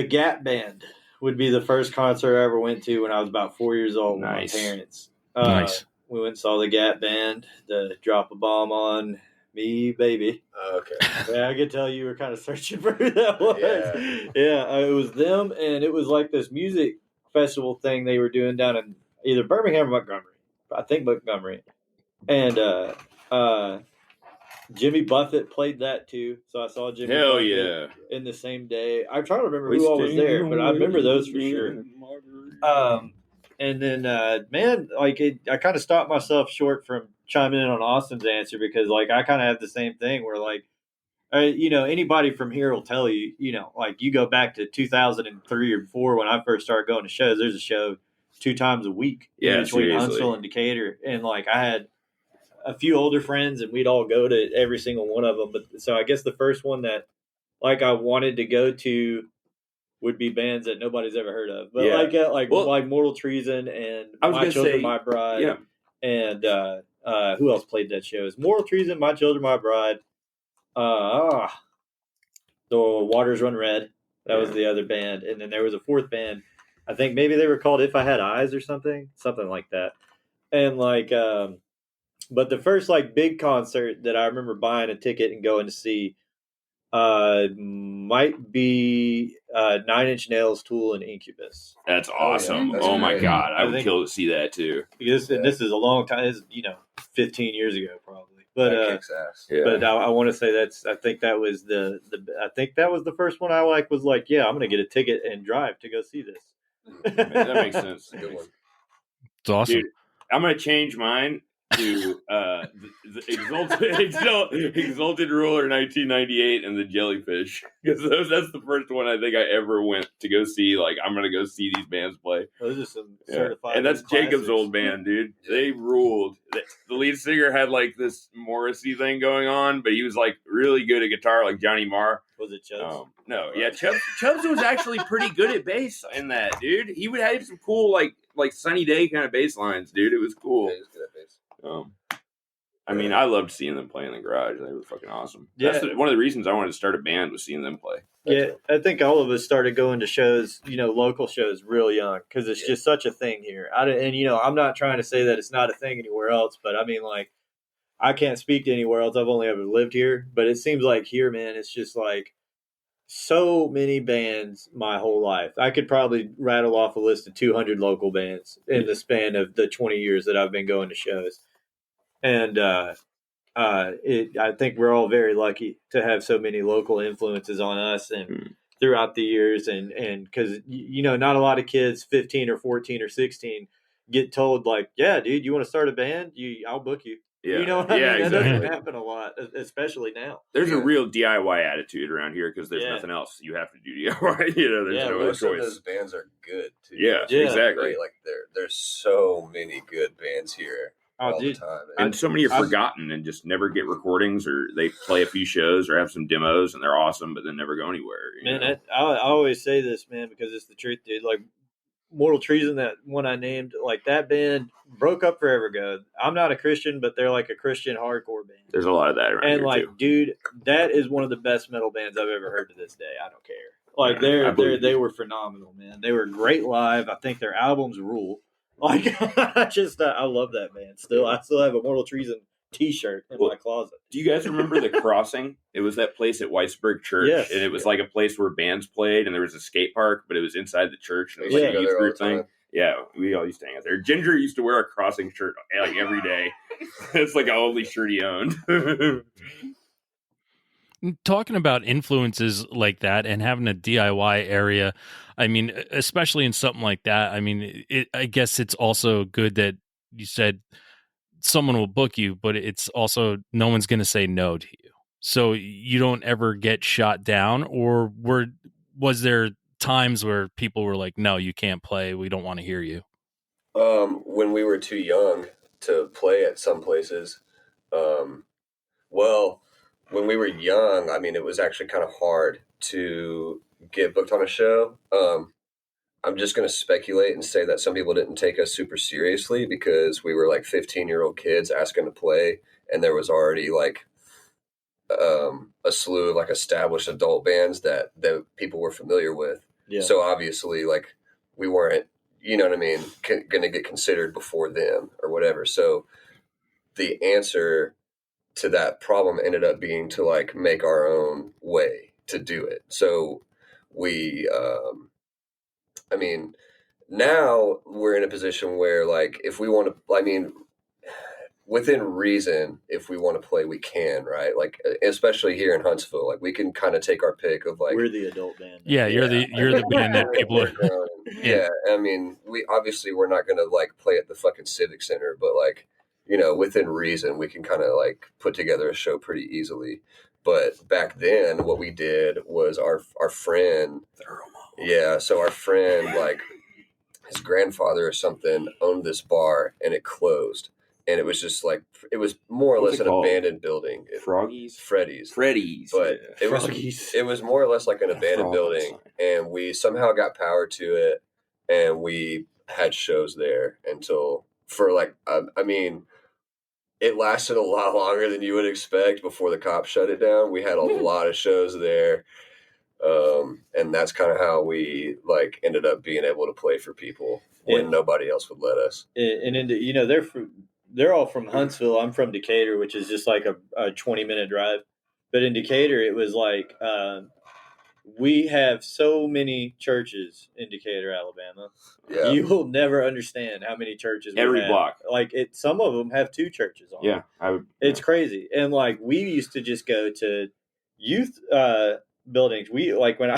Gap Band would be the first concert I ever went to when I was about 4 years old with my parents. Nice. We went and saw the Gap Band, the Drop a Bomb on Me, Baby. Okay. Yeah, I could tell you were kind of searching for who that was. Yeah, it was them, and it was like this music festival thing they were doing down in either Birmingham or Montgomery. I think Montgomery. And Jimmy Buffett played that too, so I saw Jimmy Buffett in the same day. I'm trying to remember who all was there, but I remember those for sure. And then, I kind of stopped myself short from chiming in on Austin's answer because, I kind of have the same thing where, anybody from here will tell you, you go back to 2003 or 4 when I first started going to shows. There's a show 2 times a week between Huntsville and Decatur, and I had a few older friends, and we'd all go to every single one of them. But so I guess the first one that I wanted to go to would be bands that nobody's ever heard of, but like Mortal Treason and My Children, My Bride, and who else played that show? It's Mortal Treason, My Children, My Bride. The Waters Run Red. That was the other band, and then there was a fourth band. I think maybe they were called If I Had Eyes or something like that. And but the first big concert that I remember buying a ticket and going to see might be 9 Inch Nails, Tool, and Incubus. That's awesome. Oh my God. I would kill to see that too. Because this is a long time. It's, 15 years ago probably. But that kicks ass. But I want to say I think that was the first one I was I'm going to get a ticket and drive to go see this. That makes sense. Good one. It's awesome. Dude, I'm going to change mine to the Exalted Ruler 1998 and the Jellyfish, because that's the first one I think I ever went to go see. I'm gonna go see these bands play. Those are some certified, and that's classics. Jacob's old band, dude. They ruled. The lead singer had this Morrissey thing going on, but he was really good at guitar, like Johnny Marr. Was it Chubbs? No, yeah, Chubbs was actually pretty good at bass in that, dude. He would have some cool like Sunny Day kind of bass lines, dude. It was cool. Yeah, he was good at bass. I mean, I loved seeing them play in the garage. They were fucking awesome. Yeah. That's one of the reasons I wanted to start a band was seeing them play. Yeah, I think all of us started going to shows, local shows real young because it's just such a thing here. I'm not trying to say that it's not a thing anywhere else, but I mean, I can't speak to anywhere else. I've only ever lived here, but it seems like here, man, it's just so many bands my whole life. I could probably rattle off a list of 200 local bands in the span of the 20 years that I've been going to shows. And I think we're all very lucky to have so many local influences on us and throughout the years, and because not a lot of kids 15 or 14 or 16 get told like, yeah, dude, you want to start a band, I'll book you. Yeah. You know what I mean? Exactly. That doesn't happen a lot, especially now. There's a real DIY attitude around here because there's nothing else. You have to do DIY. There's no other most choice. of those bands are good too. Yeah, exactly. Right? Like there's so many good bands here all the time, and so many are forgotten and just never get recordings, or they play a few shows or have some demos and they're awesome, but then never go anywhere. Man, I always say this, man, because it's the truth, dude. Like Mortal Treason, that one I named, like that band broke up forever ago. I'm not a Christian, but they're like a Christian hardcore band. There's a lot of that around here, like, too. dude, that is one of the best metal bands I've ever heard to this day. I don't care. Like they were phenomenal, man. They were great live. I think their albums rule. Like I love that band. I still have a Mortal Treason T-shirt in my closet. Do you guys remember the Crossing? It was that place at Weisberg Church, yes. And it was like a place where bands played, and there was a skate park, but it was inside the church, and it was like a youth group thing. Yeah, we all used to hang out there. Ginger used to wear a Crossing shirt like every day. It's like the only shirt he owned. Talking about influences like that and having a DIY area, I mean, especially in something like that, I mean, I guess it's also good that you said someone will book you, but it's also no one's going to say no to you. So you don't ever get shot down, or was there times where people were like, no, you can't play, we don't want to hear you? When we were too young to play at some places, when we were young, I mean, it was actually kind of hard to get booked on a show. I'm just going to speculate and say that some people didn't take us super seriously because we were like 15-year-old kids asking to play, and there was already like a slew of like established adult bands that people were familiar with. Yeah. So obviously, like, we weren't, you know what I mean, going to get considered before them or whatever. So the answer to that problem ended up being to like make our own way to do it. So we, I mean, now we're in a position where like, if we want to, I mean, within reason, if we want to play, we can, right? Like, especially here in Huntsville, like we can kind of take our pick of like, we're the adult band. Yeah. You're the band that people are. Yeah. I mean, we're not going to like play at the fucking Civic Center, but like, you know, within reason, we can kind of like put together a show pretty easily. But back then, what we did was our friend, so our friend, like his grandfather or something, owned this bar, and it closed. And it was just like, it was more or less an abandoned building. Freddy's. But it was more or less like an abandoned building, and we somehow got power to it, and we had shows there for like, I mean, it lasted a lot longer than you would expect before the cops shut it down. We had a lot of shows there. And that's kind of how we like ended up being able to play for people when nobody else would let us. And you know, they're all from Huntsville. I'm from Decatur, which is just like a 20-minute drive. But in Decatur, it was like, we have so many churches in Decatur, Alabama. Yeah. You will never understand how many churches every block. Like some of them have 2 churches on. Yeah, it's crazy. And like we used to just go to youth buildings. We like when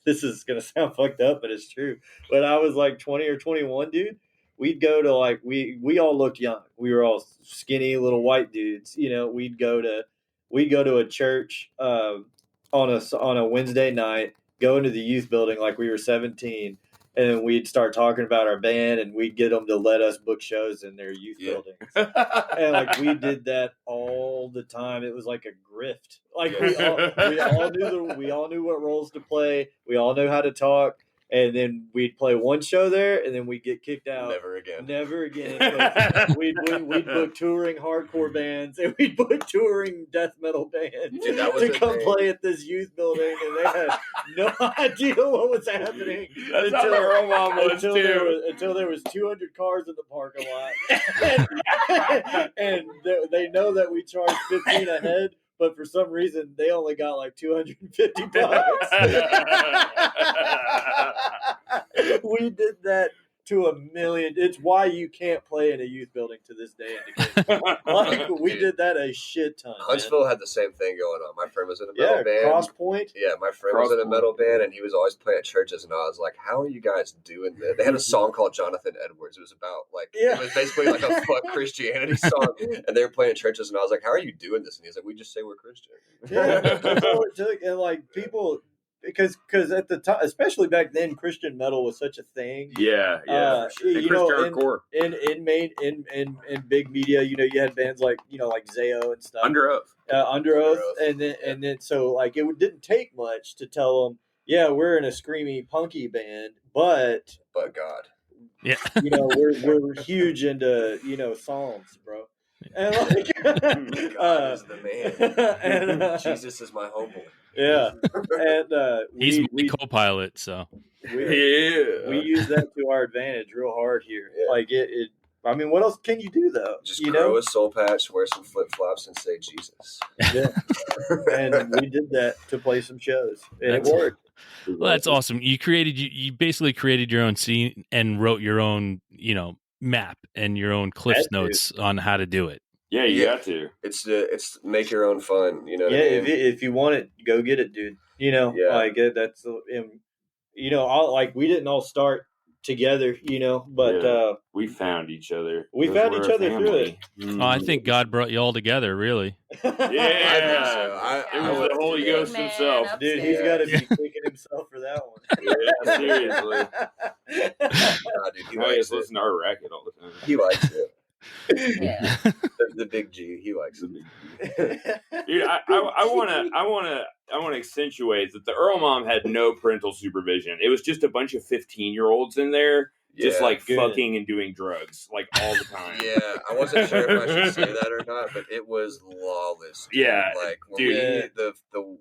this is gonna sound fucked up, but it's true. When I was like 20 or 21, dude, we'd go to like we all looked young. We were all skinny little white dudes. You know, we'd go to a church on a Wednesday night, go into the youth building like we were 17, and we'd start talking about our band, and we'd get them to let us book shows in their youth buildings. And like we did that all the time. It was like a grift. Like we all knew what roles to play. We all knew how to talk. And then we'd play one show there, and then we'd get kicked out. Never again. We'd book touring hardcore bands, and we'd book touring death metal bands to come play at this youth building, and they had no idea what was happening. That's how our mom was, too. Until there was 200 cars in the parking lot. And they know that we charge $15 a head. But for some reason, they only got like $250. We did that to a million. It's why you can't play in a youth building to this day in Decatur. Like, we did that a shit ton. Huntsville had the same thing going on. My friend was in a metal band. Cross Point. Yeah, my friend was in a metal band, and he was always playing at churches, and I was like, how are you guys doing this? They had a song called Jonathan Edwards. It was about, like, it was basically like a fuck Christianity song, and they were playing at churches, and I was like, how are you doing this? And he's like, we just say we're Christian. Yeah, that's all it took. And, like, people... Because at the time, especially back then, Christian metal was such a thing. Yeah, for sure. And Christian hardcore. In big media, you had bands like Zayo and stuff. Under Oath, and then so like it didn't take much to tell them, yeah, we're in a screamy punky band, but God, yeah, we're huge into Psalms, bro. And like, God is the man, and Jesus is my homeboy. Yeah, and he's my co-pilot, so we use that to our advantage real hard here. Yeah. Like it. I mean, what else can you do though? Just grow a soul patch, wear some flip flops, and say Jesus. Yeah, and we did that to play some shows, and it worked. Well, that's awesome. You basically created your own scene and wrote your own map and your own Cliff's notes on how to do it. Yeah, you got to. It's make your own fun, Yeah, if you want it, go get it, dude. Like that's like we didn't all start together, but we found each other. We found each other through it. Oh, I think God brought you all together, really. Yeah, I think so. It was the Holy Ghost himself, dude. He's got to be kicking himself for that one. Yeah, seriously. Dude, he likes listen to our racket all the time. He likes it. Yeah. The big G, he likes it. Dude, I want to accentuate that the Earl Mom had no parental supervision. It was just a bunch of 15-year-olds in there, just fucking and doing drugs like all the time. Yeah, I wasn't sure if I should say that or not, but it was lawless. Dude. Yeah, like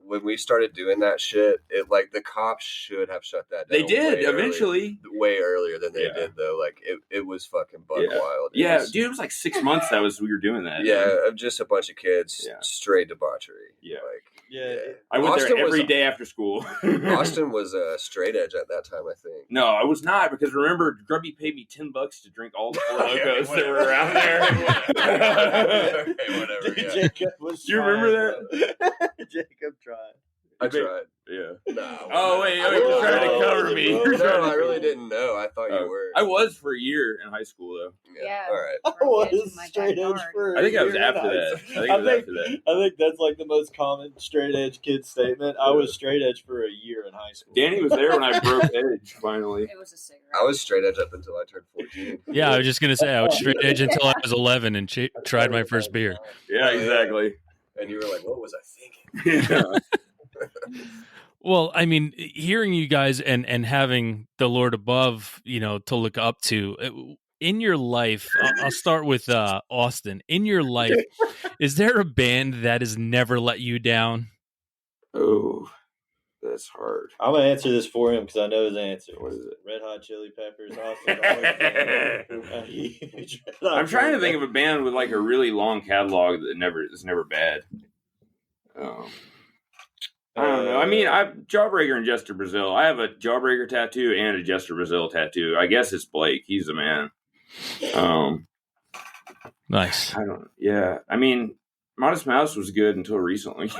when we started doing that shit, it like the cops should have shut that down. They did eventually, way earlier than they did though. Like it was fucking buck wild. Dude, it was like 6 months we were doing that. Yeah, just a bunch of kids, straight debauchery. Yeah, I went there every day after school. Austin was straight edge at that time, I think. No, I was not, because remember, Grubby paid me $10 to drink all the Four Locos that were around there. Whatever. Dude, Jacob was. Do you remember that? Jacob tried. I tried. Yeah. No. Oh wait, you're trying to cover me. No, I really didn't know. I thought you were. I was for a year in high school, though. Yeah. All right. I was straight edge for. I think I was after that. I think that's like the most common straight edge kid statement. I was straight edge for a year in high school. Danny was there when I broke edge. Finally, it was a cigarette. I was straight edge up until I turned 14. Yeah, I was just gonna say I was straight edge until I was 11 and tried my first beer. Yeah, exactly. And you were like, "What was I thinking?" Yeah. Well, I mean, hearing you guys and having the Lord above, to look up to in your life, I'll start with Austin. In your life, is there a band that has never let you down? Oh, that's hard. I'm going to answer this for him because I know his answer. What is it? Red Hot Chili Peppers. Austin, I'm trying to think of a band with like a really long catalog that is never bad. I don't know. I mean, Jawbreaker and Jester Brazil. I have a Jawbreaker tattoo and a Jester Brazil tattoo. I guess it's Blake. He's the man. Nice. I mean, Modest Mouse was good until recently.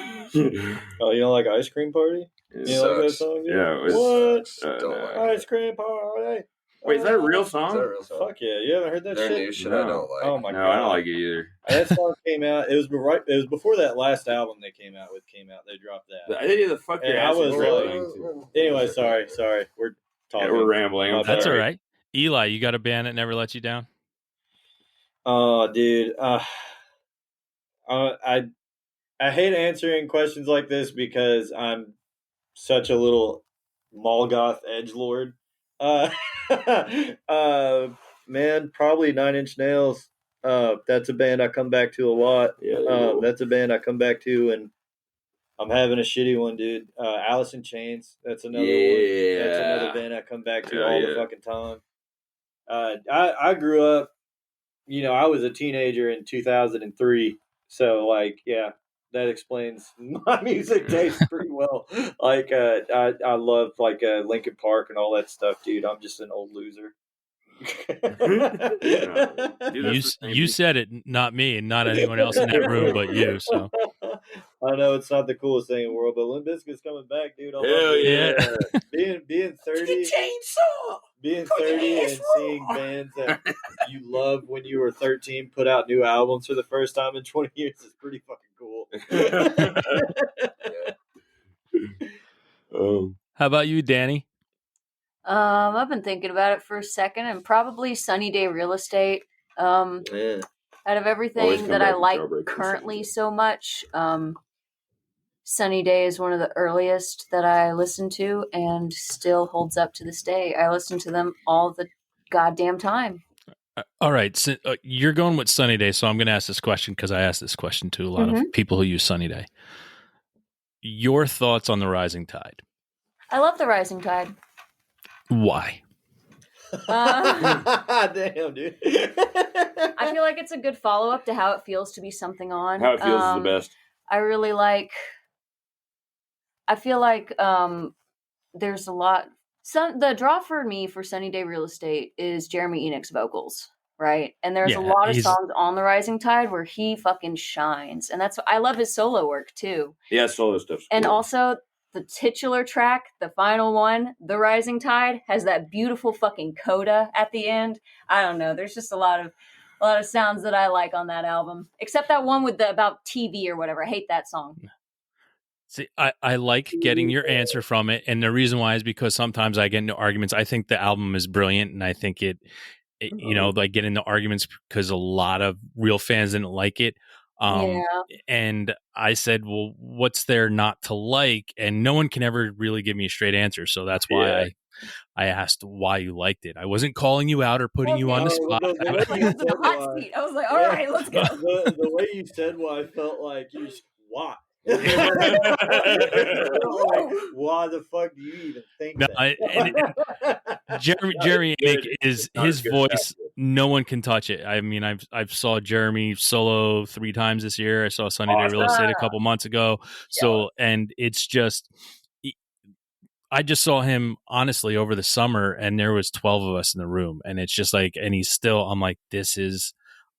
Oh, you don't like Ice Cream Party? You don't like that song? Dude? Yeah. What? Ice Cream Party. Wait, is that a real song? Fuck yeah! You haven't heard that shit? New shit I don't like. Oh my god! No, I don't like it either. That song came out. It was before that last album they came out with. They dropped that. They did the fuck your ass. Anyway, sorry. We're talking. Yeah, we're rambling. That's all right. Eli, you got a band that never let you down? Oh, dude. I hate answering questions like this because I'm such a little Molgoth edgelord. Man, probably 9 Inch Nails. That's a band I come back to a lot. That's a band I come back to, and I'm having a shitty one, dude. Alice in Chains. That's another one. That's another band I come back to all the fucking time. I grew up, I was a teenager in 2003, so like, yeah, that explains my music taste pretty well. Like, I love like Linkin Park and all that stuff, dude. I'm just an old loser. You said it, not me, and not anyone else in that room but you. So I know it's not the coolest thing in the world, but Limp Bizkit's coming back, dude. Hell yeah. Being 30, being 30 and seeing bands that you loved when you were 13 put out new albums for the first time in 20 years is pretty fucking cool. how about you, Danny? I've been thinking about it for a second, and probably Sunny Day Real Estate. Out of everything that I like currently so much, Sunny Day is one of the earliest that I listened to and still holds up to this day. I listen to them all the goddamn time. All right, so, you're going with Sunny Day, so I'm going to ask this question because I asked this question to a lot of people who use Sunny Day. Your thoughts on the Rising Tide? I love the Rising Tide. Why? Damn, dude. I feel like it's a good follow-up to How It Feels to Be Something On. How It Feels is the best. I really like... I feel like there's a lot... the draw for me for Sunny Day Real Estate is Jeremy Enoch's vocals, right? And there's a lot of songs on the Rising Tide where he fucking shines. And I love his solo work, too. Yeah, solo stuff's And cool. also... the titular track, the final one, The Rising Tide, has that beautiful fucking coda at the end. I don't know. There's just a lot of sounds that I like on that album. Except that one with about TV or whatever. I hate that song. See, I like getting your answer from it, and the reason why is because sometimes I get into arguments. I think the album is brilliant, and I think it like get into arguments because a lot of real fans didn't like it. And I said, well, what's there not to like? And no one can ever really give me a straight answer. So that's why I asked why you liked it. I wasn't calling you out or putting you on the spot. The hot seat. I was like, all right, let's go. The way you said why I felt like you just, why? Like, why the fuck do you even think that? Jeremy is his voice. No one can touch it. I mean, I've saw Jeremy solo 3 times this year. I saw Sunny Day Real Estate a couple months ago. So, and it's just, I just saw him honestly over the summer, and there was 12 of us in the room, and it's just like, and he's still. I'm like,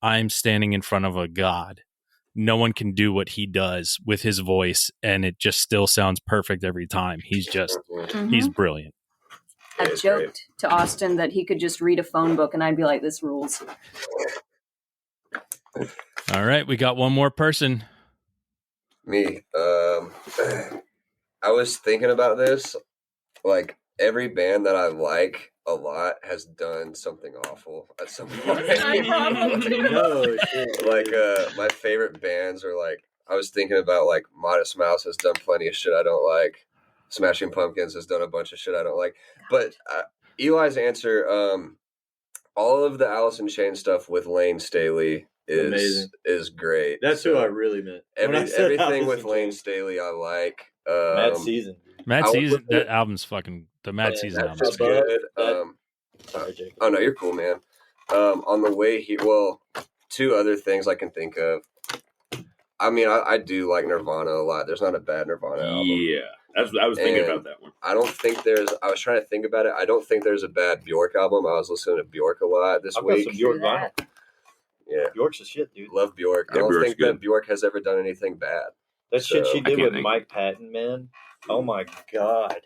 I'm standing in front of a god. No one can do what he does with his voice, and it just still sounds perfect every time. He's just, he's brilliant. I joked to Austin that he could just read a phone book, and I'd be like, this rules. All right, we got one more person. Me. I was thinking about this. Like, every band that I like a lot has done something awful at some point. No shit. Like, my favorite bands are like, I was thinking about like Modest Mouse has done plenty of shit I don't like. Smashing Pumpkins has done a bunch of shit I don't like. But Eli's answer, all of the Alice in Chains stuff with Lane Staley is great. That's who I really meant. Everything with Lane Staley I like. Mad Season. Mad Season, that album's fucking, the Mad Season album's good. Sorry, oh no, you're cool, man. On the way here, well, 2 other things I can think of. I mean, I do like Nirvana a lot. There's not a bad Nirvana album. Yeah. I was thinking about that one. I was trying to think about it. I don't think there's a bad Bjork album. I was listening to Bjork a lot this week. Got some Bjork vinyl. Yeah. Bjork's a shit, dude. Love Bjork. Yeah, I don't Bjork's think good. that Bjork has ever done anything bad. That shit she did with think. Mike Patton, man. Oh my god.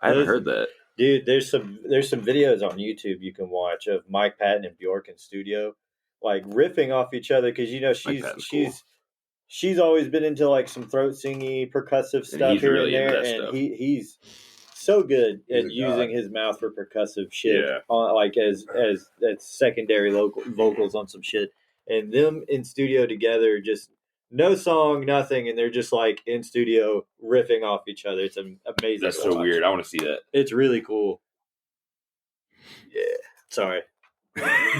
I haven't heard that. Dude, there's some videos on YouTube you can watch of Mike Patton and Bjork in studio, like riffing off each other, because you know she's always been into like some throat singy, percussive stuff he's here really and into there, that and stuff. he's so good He's at a using god. his mouth for percussive shit, Yeah. like as secondary vocals on some shit, and them in studio together, just no song, nothing, and they're just like in studio riffing off each other. It's amazing. That's to so watch. weird. I want to see that. It's really cool. Yeah. Sorry.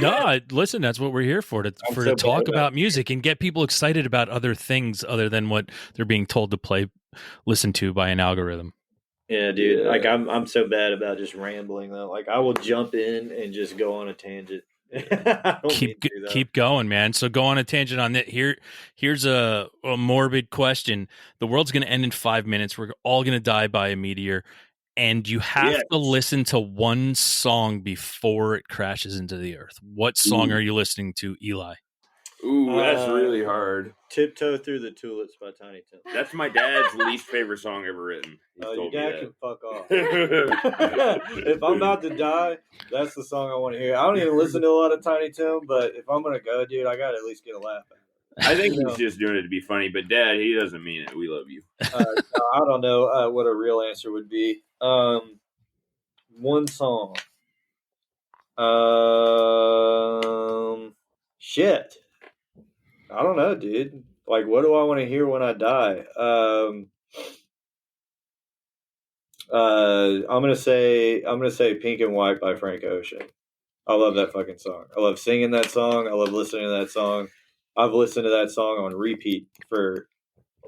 No, listen, that's what we're here for, to so talk bad about music and get people excited about other things other than what they're being told to listen to by an algorithm. Yeah, dude. Yeah. Like I'm so bad about just rambling though. Like I will jump in and just go on a tangent. I don't mean to do that. Keep going, man. So go on a tangent on that. Here's a morbid question. The world's going to end in 5 minutes. We're all going to die by a meteor. and you have Yes. to listen to one song before it crashes into the earth. What song are you listening to, Eli? Ooh, that's really hard. Tiptoe Through the Tulips by Tiny Tim. That's my dad's least favorite song ever written. He Your told me dad that. can fuck off. If I'm about to die, that's the song I want to hear. I don't even listen to a lot of Tiny Tim, but if I'm gonna go, dude, I gotta at least get a laugh out. I think he's just doing it to be funny, but Dad, he doesn't mean it. We love you. I don't know what a real answer would be. One song. Shit. I don't know, dude. Like, what do I want to hear when I die? I'm gonna say "Pink and White" by Frank Ocean. I love that fucking song. I love singing that song. I love listening to that song. I've listened to that song on repeat for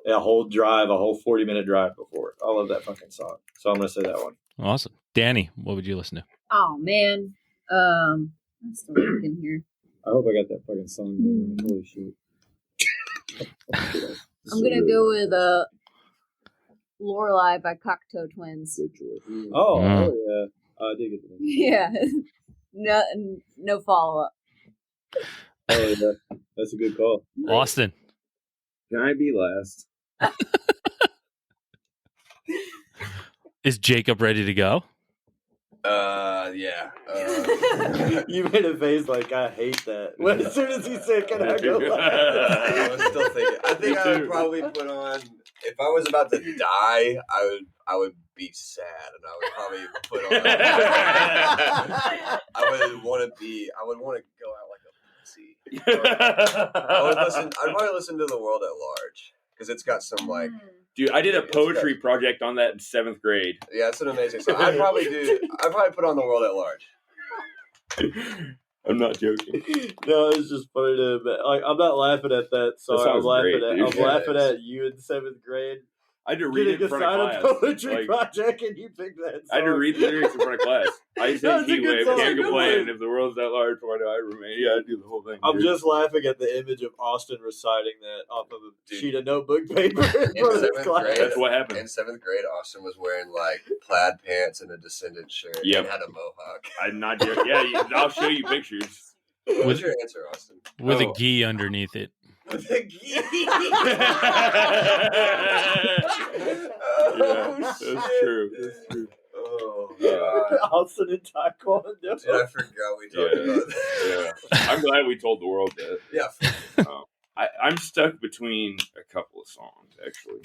a whole 40-minute drive before. I love that fucking song. So I'm gonna say that one. Awesome. Danny, what would you listen to? Oh man, I'm still thinking here. I hope I got that fucking song. Holy shit! I'm gonna go with "Lorelei" by Cocktail Twins. Oh, hell yeah! I did get the name. Yeah, no follow up. Oh yeah, that's a good call. Austin. Can I be last? Is Jacob ready to go? Yeah. You made a face like I hate that. When as soon as he said, "Can I go last?" I was still thinking. I think I would probably put on. If I was about to die, I would be sad, and I would probably put on. I would want to go out like a pussy. I'd probably listen to The World at Large because it's got some like. Dude, I did a poetry project on that in 7th grade. Yeah, it's an amazing song. I'd probably put on The World at Large. I'm not joking. No, it's just funny to like. I'm not laughing at that song. I'm laughing at you in 7th grade. I had to read it in front of class. Poetry project, and you picked that song. I had to read the lyrics in front of class. I said, "He wave, can't complain. Song. If the world's that large, why do I remain?" Yeah, I do the whole thing. I'm just laughing at the image of Austin reciting that off of a sheet of notebook paper in front of his class. That's what happened. In 7th grade, Austin was wearing like plaid pants and a Descendant shirt and had a mohawk. I'm not joking. Yeah, I'll show you pictures. What's your answer, Austin? With a gi underneath it. With a gi. That's true. That's true. Oh, God. Austin and Taekwondo. Dude, I forgot we talked about that. Yeah. I'm glad we told the world that. Yeah. I'm stuck between a couple of songs, actually.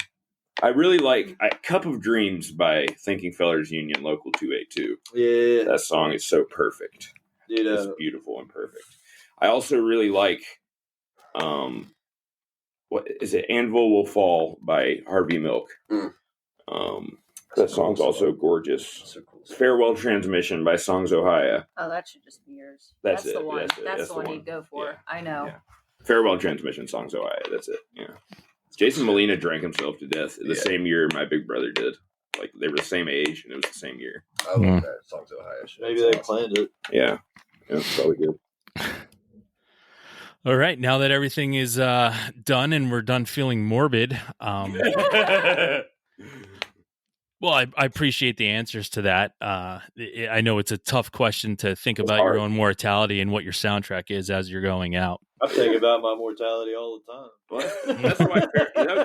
I really like Cup of Dreams by Thinking Fellers Union, Local 282. Yeah. That song is so perfect. Dude, it's beautiful and perfect. I also really like, what is it? Anvil Will Fall by Harvey Milk. That song's also gorgeous. So cool. Farewell Transmission by Songs Ohio. Oh, that should just be yours. That's the it. one. That's the one you'd go for. Yeah. I know. Yeah. Farewell Transmission, Songs Ohio. That's it. Yeah. Jason Molina drank himself to death the same year my big brother did. Like, they were the same age, and it was the same year. I love that. Songs Ohio shit. Maybe they planned it. Yeah. It's probably good. All right. Now that everything is done and we're done feeling morbid, well, I appreciate the answers to that. I know it's a tough question to think about your own mortality and what your soundtrack is as you're going out. I think about my mortality all the time. Well, that's why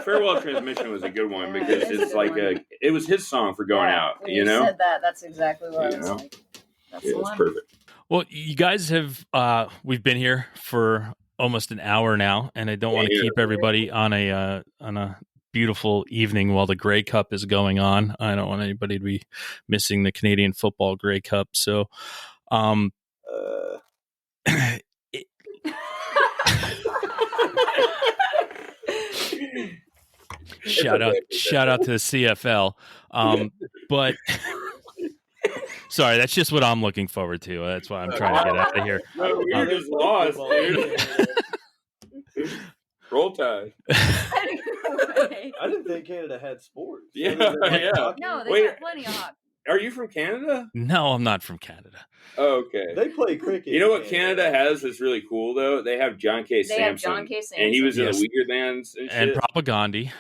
Farewell Transmission was a good one because it's like it was his song for going out. When you know, said that. That's exactly what I was like. That's the it's one. perfect. Well, you guys have we've been here for almost an hour now, and I don't want to keep everybody on a beautiful evening while the Grey Cup is going on. I don't want anybody to be missing the Canadian Football Grey Cup. So, shout out to the CFL. But sorry, that's just what I'm looking forward to. That's why I'm trying to get out of here. No, you're just lost, dude. Roll Tide. I didn't think Canada had sports. Yeah. No, they got plenty of hockey. Are you from Canada? No, I'm not from Canada. Oh, okay. They play cricket. You know what Canada has that's really cool, though? They have John K. Samson. Have John K. Samson. And he was in the Weezer bands and shit. And Propagandhi.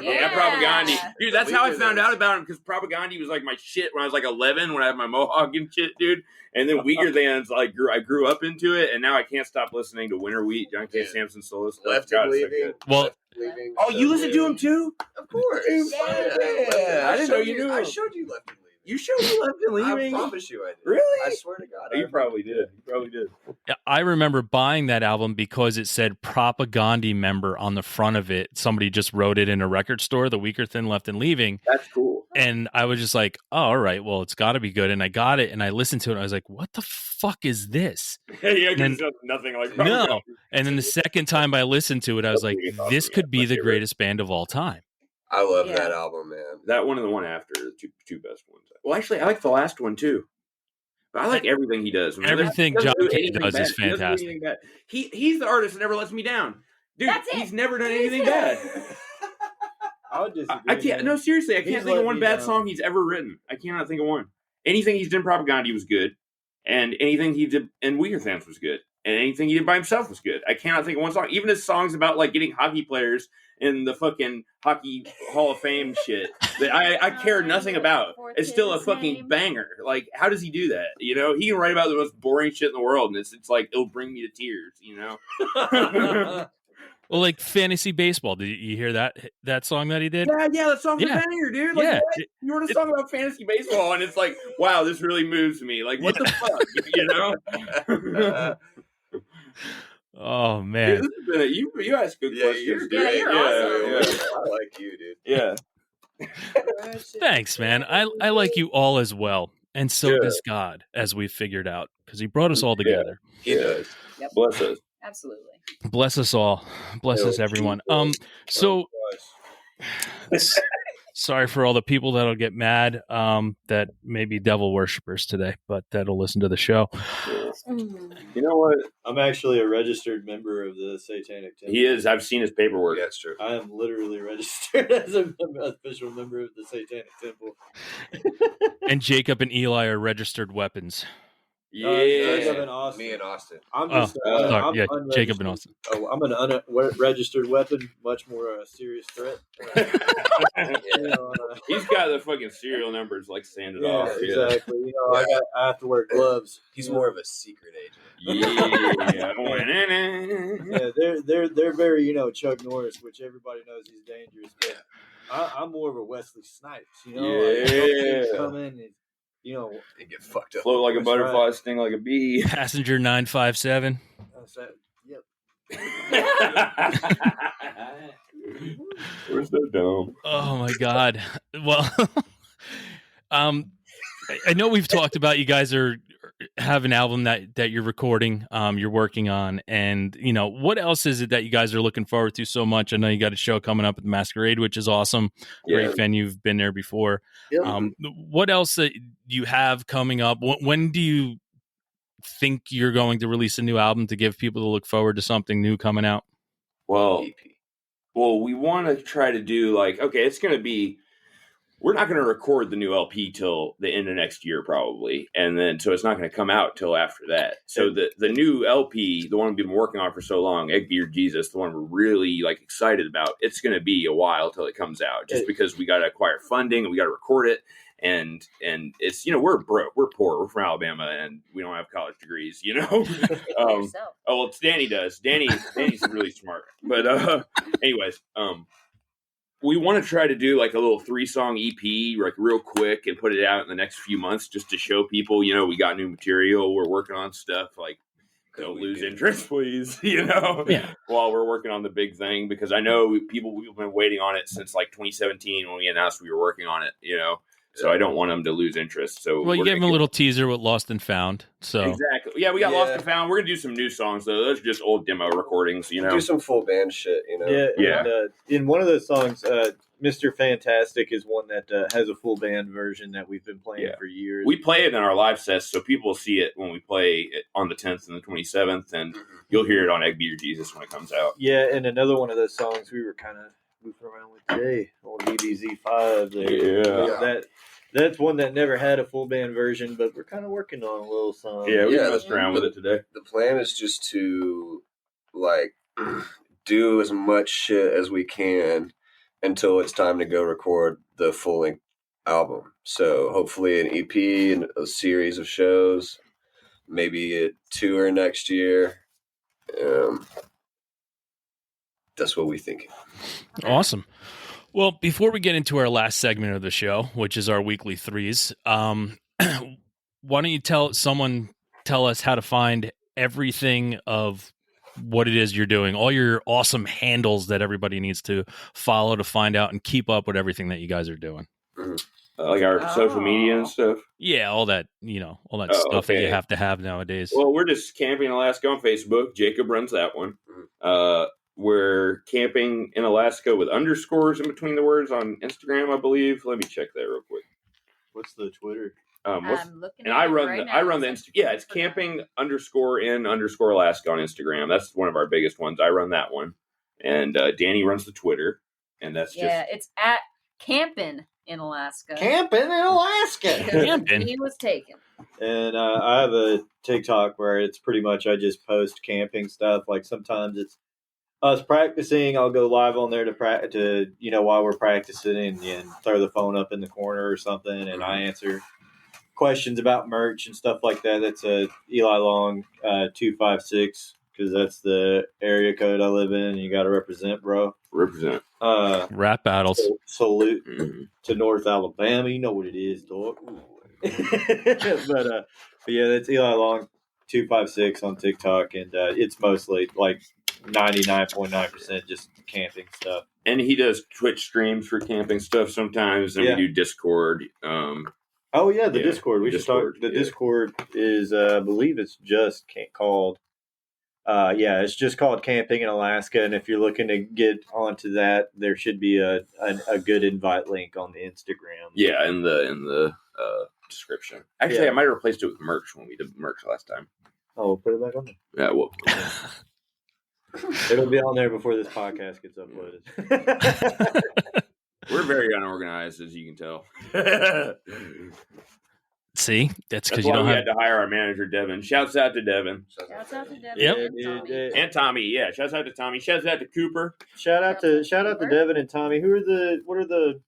Yeah, Propagandhi. Dude, that's how I found out about him, because Propagandhi was like my shit when I was like 11, when I had my mohawk and shit, dude. And then Weaker Than's like I grew up into it, and now I can't stop listening to Winter Wheat, John K. Samson solo stuff. Left God, and it's so Leaving. good. Well, Left and Leaving, Oh, so you listen to good. him too? Of course. Yeah. I didn't know you knew I him. showed you Left and Leaving. You showed me Left and Leaving? I promise you I did. Really? I swear to God. You probably did. You probably did. Yeah, I remember buying that album because it said Propagandhi member on the front of it. Somebody just wrote it in a record store, The Weaker Than Left and Leaving. That's cool. And I was just like, oh, all right, well, it's got to be good. And I got it and I listened to it. And I was like, what the fuck is this? Yeah, And- because nothing like No. And then the second time I listened to it, I was like, this could be the greatest band of all time. I love Yeah. that album, man. That one and the one after are the two best ones. Well, actually, I like the last one too. But I like everything he does. Man. Everything He doesn't John do K. anything does bad. is He doesn't do fantastic. anything bad. He's the artist that never lets me down. Dude, That's it. he's never done He's anything it. bad. I would disagree. I can't. man. No, seriously, I He's can't think of let one me bad down. song he's ever written. I cannot think of one. Anything he's done Propagandhi was good, and anything he did in Weaker Thans was good, and anything he did by himself was good. I cannot think of one song. Even his songs about like getting hockey players in the fucking hockey Hall of Fame shit that I care nothing about. It's still a fucking banger. Like, how does he do that? You know, he can write about the most boring shit in the world, and it's like it'll bring me to tears. You know. Well, like Fantasy Baseball. Did you hear that song that he did? Yeah, that song's Yeah. a banger, dude. Like, Yeah. what? You wrote a song about fantasy baseball, and it's like, wow, this really moves me. Like, what the fuck, you know? Oh, Dude, man. this has been you ask good Yeah, questions. you're dude. great. you're awesome. I like you, dude. Yeah. Thanks, man. I like you all as well. And so Yeah. does God, as we figured out, because he brought us all together. He does. Yep. Bless us. Absolutely. Bless us all. Bless us, everyone. So sorry for all the people that'll get mad that may be devil worshippers today, but that'll listen to the show. You know what? I'm actually a registered member of the Satanic Temple. He is. I've seen his paperwork. Yeah, it's true. I am literally registered as an official member of the Satanic Temple. And Jacob and Eli are registered weapons. Jacob and Austin. Me and Austin. I'm just Sorry, I'm yeah, unregistered. Jacob and Austin. Oh, I'm an unregistered weapon, much more serious threat. He's got the fucking serial numbers like sanded Yeah, off. exactly. You know, I have to wear gloves. He's more of a secret agent. Yeah. Yeah, they're very, you know, Chuck Norris, which everybody knows he's dangerous. But I'm more of a Wesley Snipes. You know, like, Yeah. come in and, you know, And get fucked up. Float like a That's butterfly, right. sting like a bee. Passenger 957. yep. We're so dumb. Oh my God. Well, I know we've talked about you guys have an album that you're recording, you're working on, and you know what else is it that you guys are looking forward to so much? I know you got a show coming up at the Masquerade, which is awesome. Great venue. You've been there before. Yep. What else that you have coming up? When do you think you're going to release a new album to give people to look forward to something new coming out? Well, we want to try to do like, okay, it's going to be, we're not going to record the new LP till the end of next year probably. And then, so it's not going to come out till after that. So the new LP, the one we've been working on for so long, Egg Beard Jesus, the one we're really like excited about, it's going to be a while till it comes out just because we got to acquire funding and we got to record it. And it's, you know, we're broke, we're poor, we're from Alabama and we don't have college degrees, you know? Oh, well, Danny does. Danny's really smart. But anyways, we want to try to do like a little 3-song EP, like real quick, and put it out in the next few months just to show people, you know, we got new material, we're working on stuff. Like, don't lose interest, please, you know, while we're working on the big thing, because I know we've been waiting on it since like 2017 when we announced we were working on it, you know. So I don't want them to lose interest. So well, you gave them a little teaser with Lost and Found. So exactly, yeah, we got Lost and Found. We're gonna do some new songs though. Those are just old demo recordings, you know. Do some full band shit, you know. Yeah. And, in one of those songs, Mr. Fantastic is one that has a full band version that we've been playing for years. We play it in our live sets, so people will see it when we play it on the 10th and the 27th, and you'll hear it on Egg Beater Jesus when it comes out. Yeah, and another one of those songs we were kind of moving around with today, old EBZ5 there. That's one that never had a full band version, but we're kind of working on a little song. Yeah, we messed around with it today. The plan is just to like do as much shit as we can until it's time to go record the full-length album. So hopefully an EP and a series of shows, maybe a tour next year. That's what we think. Awesome. Well, before we get into our last segment of the show, which is our weekly threes, why don't you tell us how to find everything of what it is you're doing, all your awesome handles that everybody needs to follow to find out and keep up with everything that you guys are doing. Like our social media and stuff. Yeah, all that, stuff that you have to have nowadays. Well, we're just Camping in Alaska on Facebook. Jacob runs that one. We're Camping in Alaska with underscores in between the words on Instagram, I believe. Let me check that real quick. What's the Twitter? I'm looking. And I run the Insta. Yeah, it's Camping_in_Alaska on Instagram. That's one of our biggest ones. I run that one, and Danny runs the Twitter, and that's it's at Camping in Alaska. Camping in Alaska. Camping. He was taken. And I have a TikTok where it's pretty much I just post camping stuff. Like sometimes it's us practicing. I'll go live on there to while we're practicing and throw the phone up in the corner or something, and I answer questions about merch and stuff like that. That's a Eli Long 256 because that's the area code I live in. You got to represent, bro. Represent. Rap battles. Salute to North Alabama. You know what it is, dog. but yeah, that's Eli Long 256 on TikTok, and it's mostly like 99.9% just camping stuff. And he does Twitch streams for camping stuff sometimes, and we do Discord. Oh yeah, the Discord. We should talk. The Discord is, I believe it's just called. It's just called Camping in Alaska, and if you're looking to get onto that, there should be a good invite link on the Instagram. Yeah, in the description. Actually, I might have replaced it with merch when we did merch last time. Oh, we'll put it back on there. Yeah, well, it'll be on there before this podcast gets uploaded. We're very unorganized, as you can tell. See, that's because why you don't had to hire our manager, Devin. Shouts out to Devin. Shouts out to Devin. Yep. And Tommy. Yeah, shouts out to Tommy. Shouts out to Cooper. Shout out to Devin and Tommy. What are the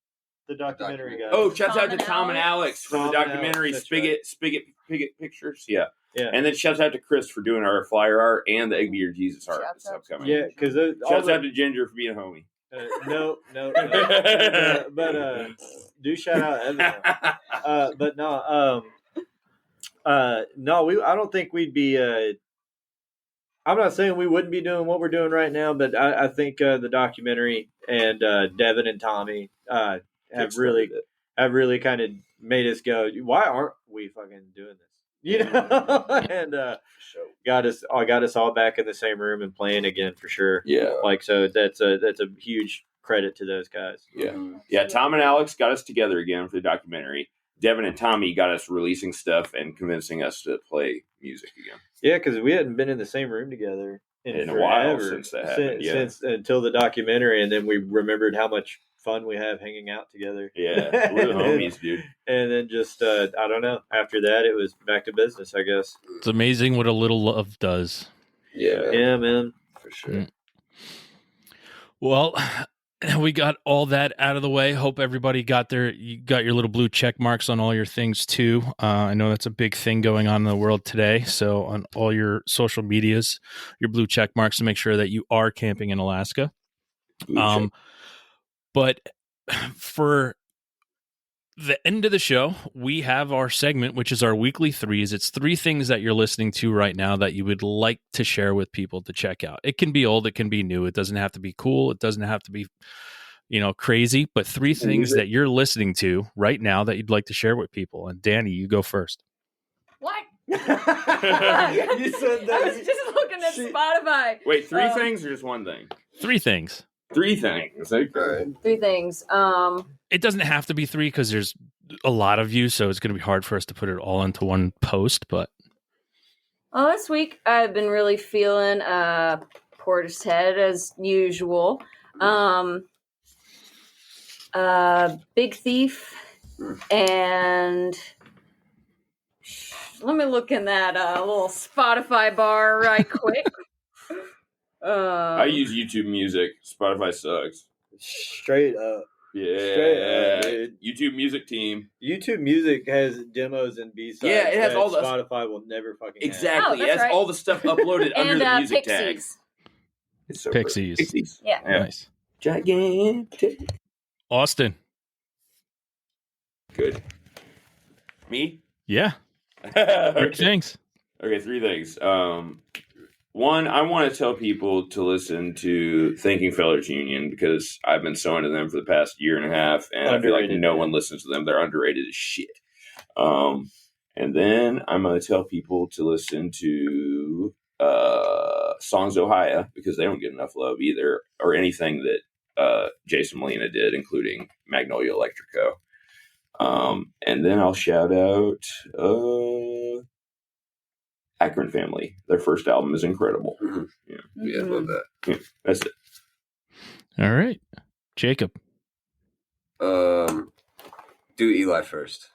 documentary guys? Oh, shouts out to Tom and Alex from the documentary Spigot Pictures. Yeah. And then shouts out to Chris for doing our flyer art and the Egg Beater Jesus art that's upcoming. Yeah, because shouts out to Ginger for being a homie. No. But do shout out Evan. But no, I don't think we'd be. I'm not saying we wouldn't be doing what we're doing right now, but I think the documentary and Devin and Tommy have really kind of made us go, why aren't we fucking doing this? And got us all back in the same room and playing again for sure. Yeah, so that's a huge credit to those guys. Yeah. Tom and Alex got us together again for the documentary. Devin and Tommy got us releasing stuff and convincing us to play music again. Yeah, because we hadn't been in the same room together in a while since that happened. Since until the documentary, and then we remembered how much fun we have hanging out together. Yeah, we're the homies, dude. And then just I don't know. After that, it was back to business, I guess. It's amazing what a little love does. Yeah, man, for sure. Well, we got all that out of the way. Hope everybody you got your little blue check marks on all your things too. I know that's a big thing going on in the world today. So on all your social medias, your blue check marks to make sure that you are camping in Alaska. But for the end of the show, we have our segment, which is our weekly threes. It's 3 things that you're listening to right now that you would like to share with people to check out. It can be old, it can be new. It doesn't have to be cool. It doesn't have to be, crazy. But 3 things that you're listening to right now that you'd like to share with people. And Danny, you go first. What? You said that. I was just looking at Spotify. Wait, 3 things or just 1 thing? 3 things. 3 things. Okay. 3 things. It doesn't have to be 3 because there's a lot of you, so it's going to be hard for us to put it all into one post. But this week I've been really feeling Portishead as usual. Big Thief, and let me look in that little Spotify bar right quick. I use YouTube Music. Spotify sucks. Straight up. Yeah, Straight up, dude. YouTube Music Team. YouTube Music has demos and B-sides. Yeah, it has that all the Spotify will never fucking exactly. Oh, It that's has right. all the stuff uploaded under the music Pixies. tag. It's so Pixies. perfect. Pixies. Yeah. Nice. Gigantic. Austin. Good. Me? Yeah. Okay. 3 things. Okay, 3 things. One, I want to tell people to listen to Thinking Fellers Union because I've been so into them for the past year and a half, and I feel like no one listens to them. They're underrated as shit. And then I'm going to tell people to listen to Songs Ohio because they don't get enough love either, or anything that Jason Molina did, including Magnolia Electrico. And then I'll shout out Akron Family. Their first album is incredible. Mm-hmm. Yeah, I love that. Yeah, that's it. All right. Jacob. Do Eli first.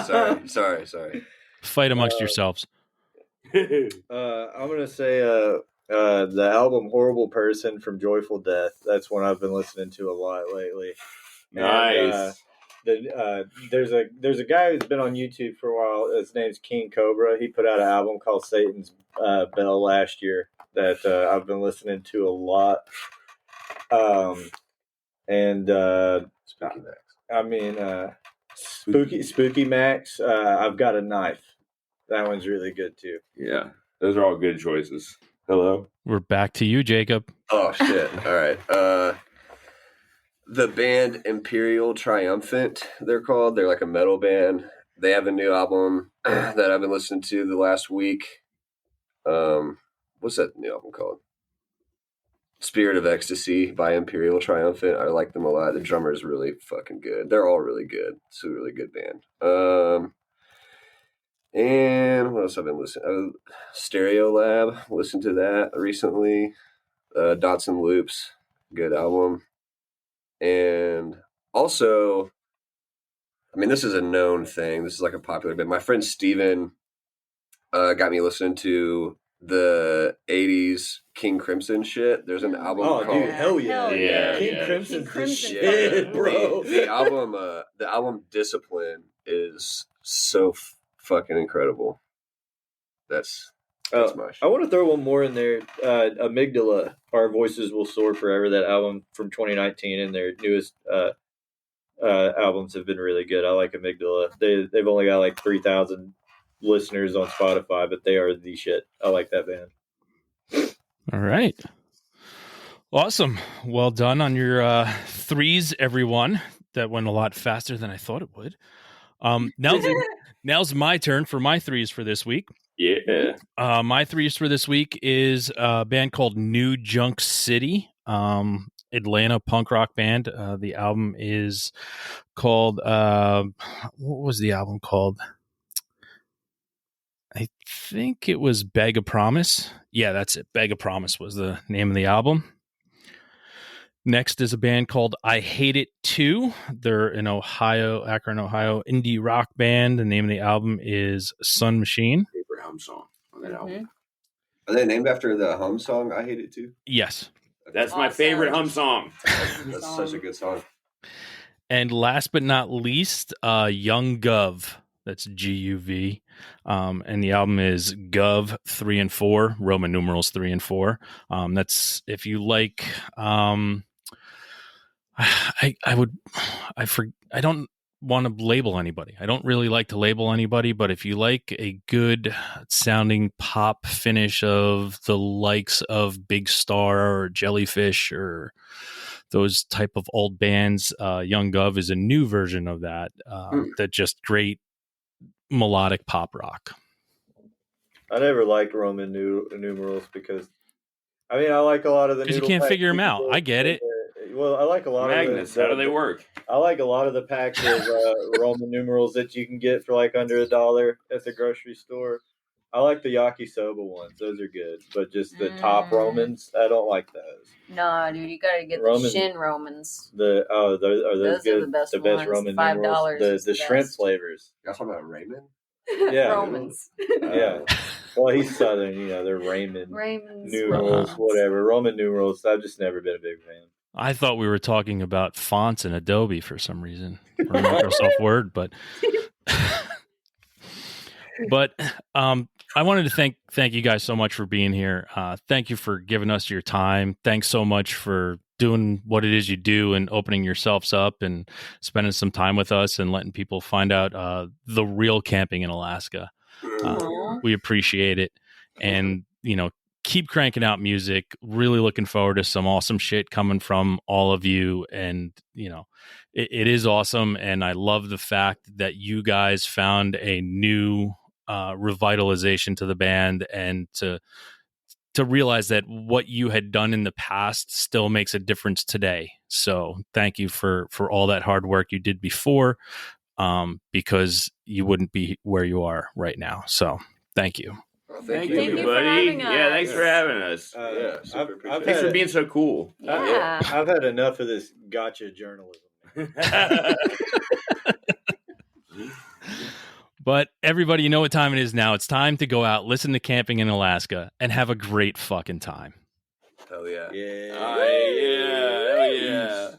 Sorry. Fight amongst yourselves. I'm gonna say the album "Horrible Person" from Joyful Death. That's one I've been listening to a lot lately. Nice. And, there's a guy who's been on YouTube for a while. His name's King Cobra. He put out an album called Satan's Bell last year that I've been listening to a lot. Spooky Max. I've Got a Knife. That one's really good too. Yeah, those are all good choices. Hello. We're back to you, Jacob. Oh shit! All right. The band Imperial Triumphant. They're called. They're like a metal band. They have a new album that I've been listening to the last week. What's that new album called? Spirit of Ecstasy by Imperial Triumphant. I like them a lot. The drummer is really fucking good. They're all really good. It's a really good band. And what else I've been listening? Stereo Lab. Listened to that recently. Dots and Loops. Good album. And also, I mean, this is a known thing. This is like a popular band. My friend Steven got me listening to the 80s King Crimson shit. There's an album called... dude, hell yeah. Yeah. King Crimson's the Crimson. shit, bro. The album Discipline is so fucking incredible. That's my shit. I want to throw one more in there. Amygdala, Our Voices Will Soar Forever, that album from 2019, and their newest albums have been really good. I like Amygdala. They've only got like 3,000 listeners on Spotify, but they are the shit. I like that band. All right. Awesome. Well done on your threes, everyone. That went a lot faster than I thought it would. Now's my turn for my threes for this week. Yeah. My threes for this week is a band called New Junk City, Atlanta punk rock band. The album is called, what was the album called? I think it was Beg a Promise. Yeah, that's it. Beg a Promise was the name of the album. Next is a band called I Hate It Too. They're in Akron, Ohio, indie rock band. The name of the album is Sun Machine. Favorite hum song on that album. Are they named after the Hum song? I Hate It Too. Yes. That's my favorite hum song. That's such a good song. And last but not least, Young Gov. That's Guv. And the album is Gov 3 and 4, Roman numerals 3 and 4. That's if you like. I don't want to label anybody. I don't really like to label anybody, but if you like a good sounding pop finish of the likes of Big Star or Jellyfish or those type of old bands, Young Gov is a new version of that. That just great melodic pop rock. I never liked Roman numerals because, I mean, I like a lot of the. Because you can't figure them out. I get it. Well, I like a lot Magnus, of how do they work? I like a lot of the packs of Roman numerals that you can get for like under $1 at the grocery store. I like the yakisoba ones; those are good. But just the top Romans, I don't like those. Nah, dude, you gotta get the Shin Romans. Those are good. The best ones. Roman $5 numerals. The shrimp flavors. Y'all talking about Raymond? Yeah, Romans. Yeah. Well, he's Southern, they're Raymond Raymond's. numerals, whatever. Roman numerals, I've just never been a big fan. I thought we were talking about fonts in Adobe for some reason, or Microsoft Word, but I wanted to thank you guys so much for being here. Thank you for giving us your time. Thanks so much for doing what it is you do and opening yourselves up and spending some time with us and letting people find out the real camping in Alaska. We appreciate it, and keep cranking out music. Really looking forward to some awesome shit coming from all of you. And, it is awesome. And I love the fact that you guys found a new revitalization to the band, and to realize that what you had done in the past still makes a difference today. So thank you for all that hard work you did before, because you wouldn't be where you are right now. So thank you. Thank you, you, for buddy. having us. Yeah, thanks for having us. Thanks for being so cool. Yeah. I've had enough of this gotcha journalism. But everybody, you know what time it is now. It's time to go out, listen to Camping in Alaska, and have a great fucking time. Hell yeah. Yeah. Hell yeah.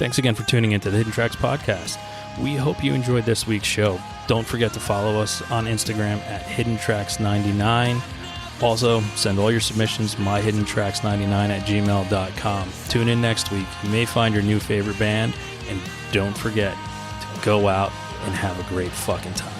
Thanks again for tuning into the Hidden Tracks podcast. We hope you enjoyed this week's show. Don't forget to follow us on Instagram at HiddenTracks99. Also, send all your submissions myhiddentracks99@gmail.com. Tune in next week. You may find your new favorite band, and don't forget to go out and have a great fucking time.